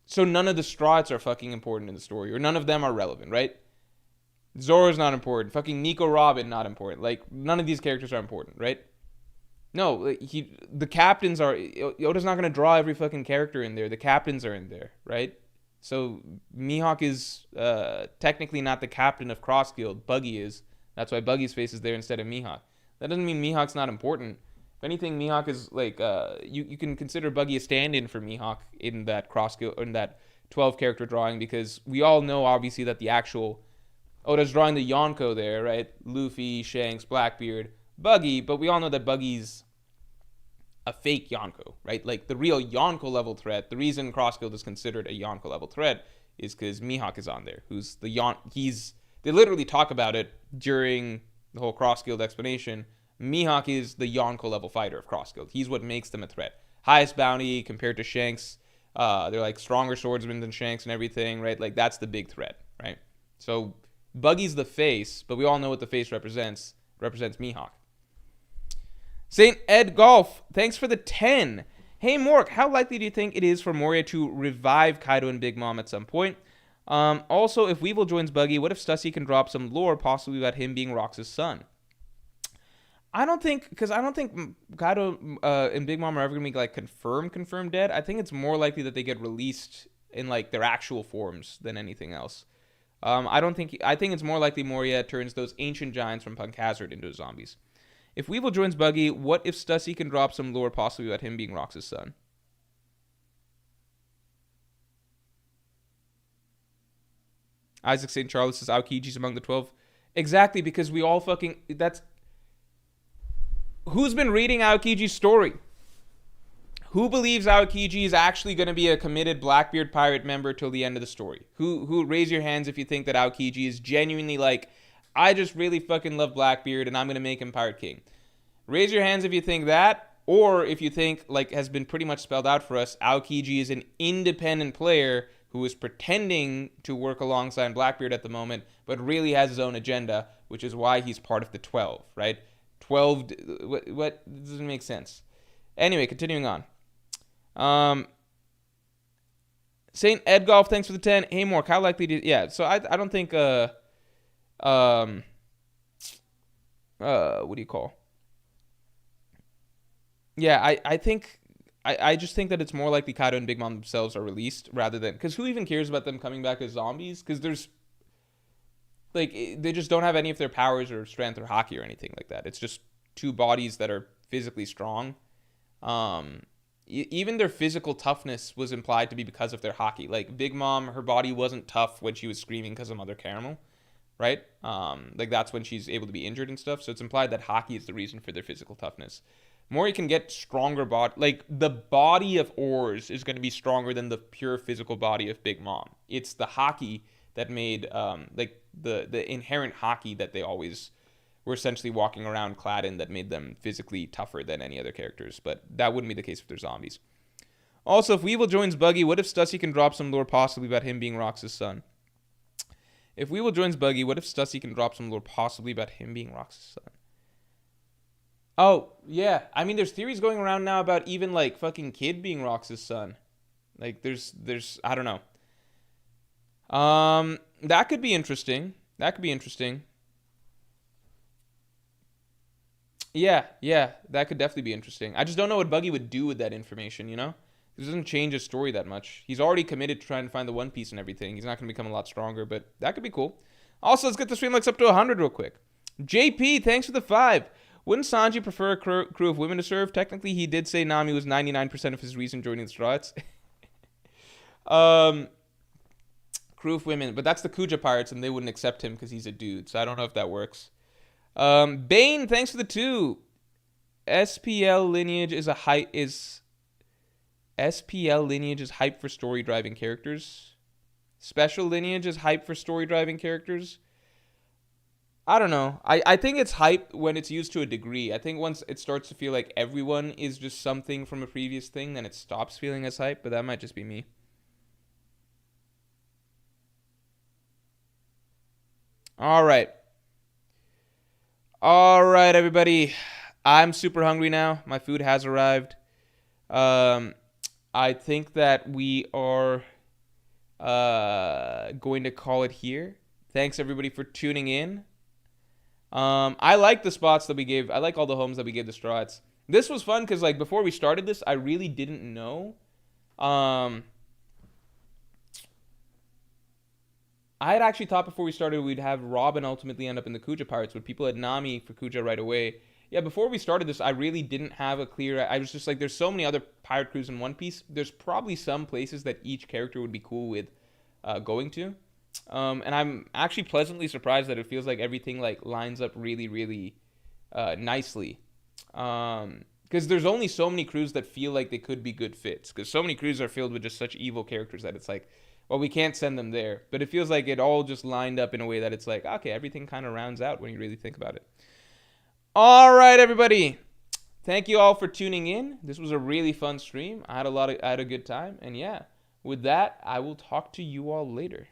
So none of the Straw Hats are fucking important in the story, or none of them are relevant, right? Zoro's not important. Fucking Nico Robin, not important. Like, none of these characters are important, right? No, the captains are... Oda's not going to draw every fucking character in there. The captains are in there, right? So Mihawk is technically not the captain of Cross Guild. Buggy is. That's why Buggy's face is there instead of Mihawk. That doesn't mean Mihawk's not important. If anything, Mihawk is like... you can consider Buggy a stand-in for Mihawk in that Cross Guild... in that 12-character drawing, because we all know, obviously, that the actual... Oda's drawing the Yonko there, right? Luffy, Shanks, Blackbeard, Buggy, but we all know that Buggy's a fake Yonko, right? Like, the real Yonko-level threat, the reason Cross Guild is considered a Yonko-level threat is because Mihawk is on there, who's the they literally talk about it during the whole Cross Guild explanation. Mihawk is the Yonko-level fighter of Cross Guild. He's what makes them a threat. Highest bounty compared to Shanks. They're, like, stronger swordsmen than Shanks and everything, right? Like, that's the big threat, right? So... Buggy's the face, but we all know what the face represents. It represents Mihawk. St. Ed Golf, thanks for the 10. Hey, Mork, how likely do you think it is for Moria to revive Kaido and Big Mom at some point? Also, if Weevil joins Buggy, what if Stussy can drop some lore, possibly about him being Rox's son? I don't think Kaido and Big Mom are ever going to be, like, confirmed dead. I think it's more likely that they get released in, like, their actual forms than anything else. I think it's more likely Moria turns those ancient giants from Punk Hazard into zombies. If Weevil joins Buggy, what if Stussy can drop some lore possibly about him being Rox's son? Isaac St. Charles says Aokiji's among the 12. Exactly, because we all fucking... Who's been reading Aokiji's story? Who believes Aokiji is actually going to be a committed Blackbeard pirate member till the end of the story? Who raise your hands if you think that Aokiji is genuinely like, I just really fucking love Blackbeard and I'm going to make him Pirate King. Raise your hands if you think that, or if you think, like has been pretty much spelled out for us, Aokiji is an independent player who is pretending to work alongside Blackbeard at the moment, but really has his own agenda, which is why he's part of the 12, right? 12, what doesn't make sense. Anyway, continuing on. St. Edgolf, thanks for the 10. Hey, Mork, how likely do... Yeah, so I don't think, what do you call? Yeah, I just think that it's more likely Kaido and Big Mom themselves are released rather than... Because who even cares about them coming back as zombies? Because there's... Like, they just don't have any of their powers or strength or hockey or anything like that. It's just two bodies that are physically strong. Even their physical toughness was implied to be because of their hockey. Like, Big Mom, her body wasn't tough when she was screaming because of Mother Caramel, right? Like, that's when she's able to be injured and stuff. So it's implied that hockey is the reason for their physical toughness. Mori can get stronger body. Like, the body of Oars is going to be stronger than the pure physical body of Big Mom. It's the hockey that made, like, the inherent hockey that they always... were essentially walking around clad in that made them physically tougher than any other characters. But that wouldn't be the case if they're zombies. Also, if Weevil joins Buggy, what if Stussy can drop some lore possibly about him being Rox's son? If Weevil joins Buggy, what if Stussy can drop some lore possibly about him being Rox's son? Oh, yeah. I mean, there's theories going around now about even like fucking Kid being Rox's son. Like there's I don't know. That could be interesting. That could be interesting. Yeah, yeah, that could definitely be interesting. I just don't know what Buggy would do with that information, you know? It doesn't change his story that much. He's already committed to trying to find the One Piece and everything. He's not going to become a lot stronger, but that could be cool. Also, let's get the stream likes up to 100 real quick. JP, thanks for the 5. Wouldn't Sanji prefer a crew of women to serve? Technically, he did say Nami was 99% of his reason joining the Straw Hats. Crew of women, but that's the Kuja pirates, and they wouldn't accept him because he's a dude, so I don't know if that works. Bane, thanks for the 2. SPL lineage is hype for story driving characters. Special lineage is hype for story driving characters. I don't know. I think it's hype when it's used to a degree. I think once it starts to feel like everyone is just something from a previous thing, then it stops feeling as hype, but that might just be me. All right. All right, everybody. I'm super hungry now. My food has arrived. I think that we are going to call it here. Thanks, everybody, for tuning in. I like the spots that we gave. I like all the homes that we gave the Straw Hats. This was fun because, like, before we started this, I really didn't know. I had actually thought before we started we'd have Robin ultimately end up in the Kuja Pirates, but people had Nami for Kuja right away. Yeah, before we started this, I really didn't have a clear... I was just like, there's so many other pirate crews in One Piece. There's probably some places that each character would be cool with going to. And I'm actually pleasantly surprised that it feels like everything like lines up really, really nicely. Because there's only so many crews that feel like they could be good fits. Because so many crews are filled with just such evil characters that it's like... Well, we can't send them there. But it feels like it all just lined up in a way that it's like, okay, everything kind of rounds out when you really think about it. All right, everybody. Thank you all for tuning in. This was a really fun stream. I had a good time. And yeah, with that, I will talk to you all later.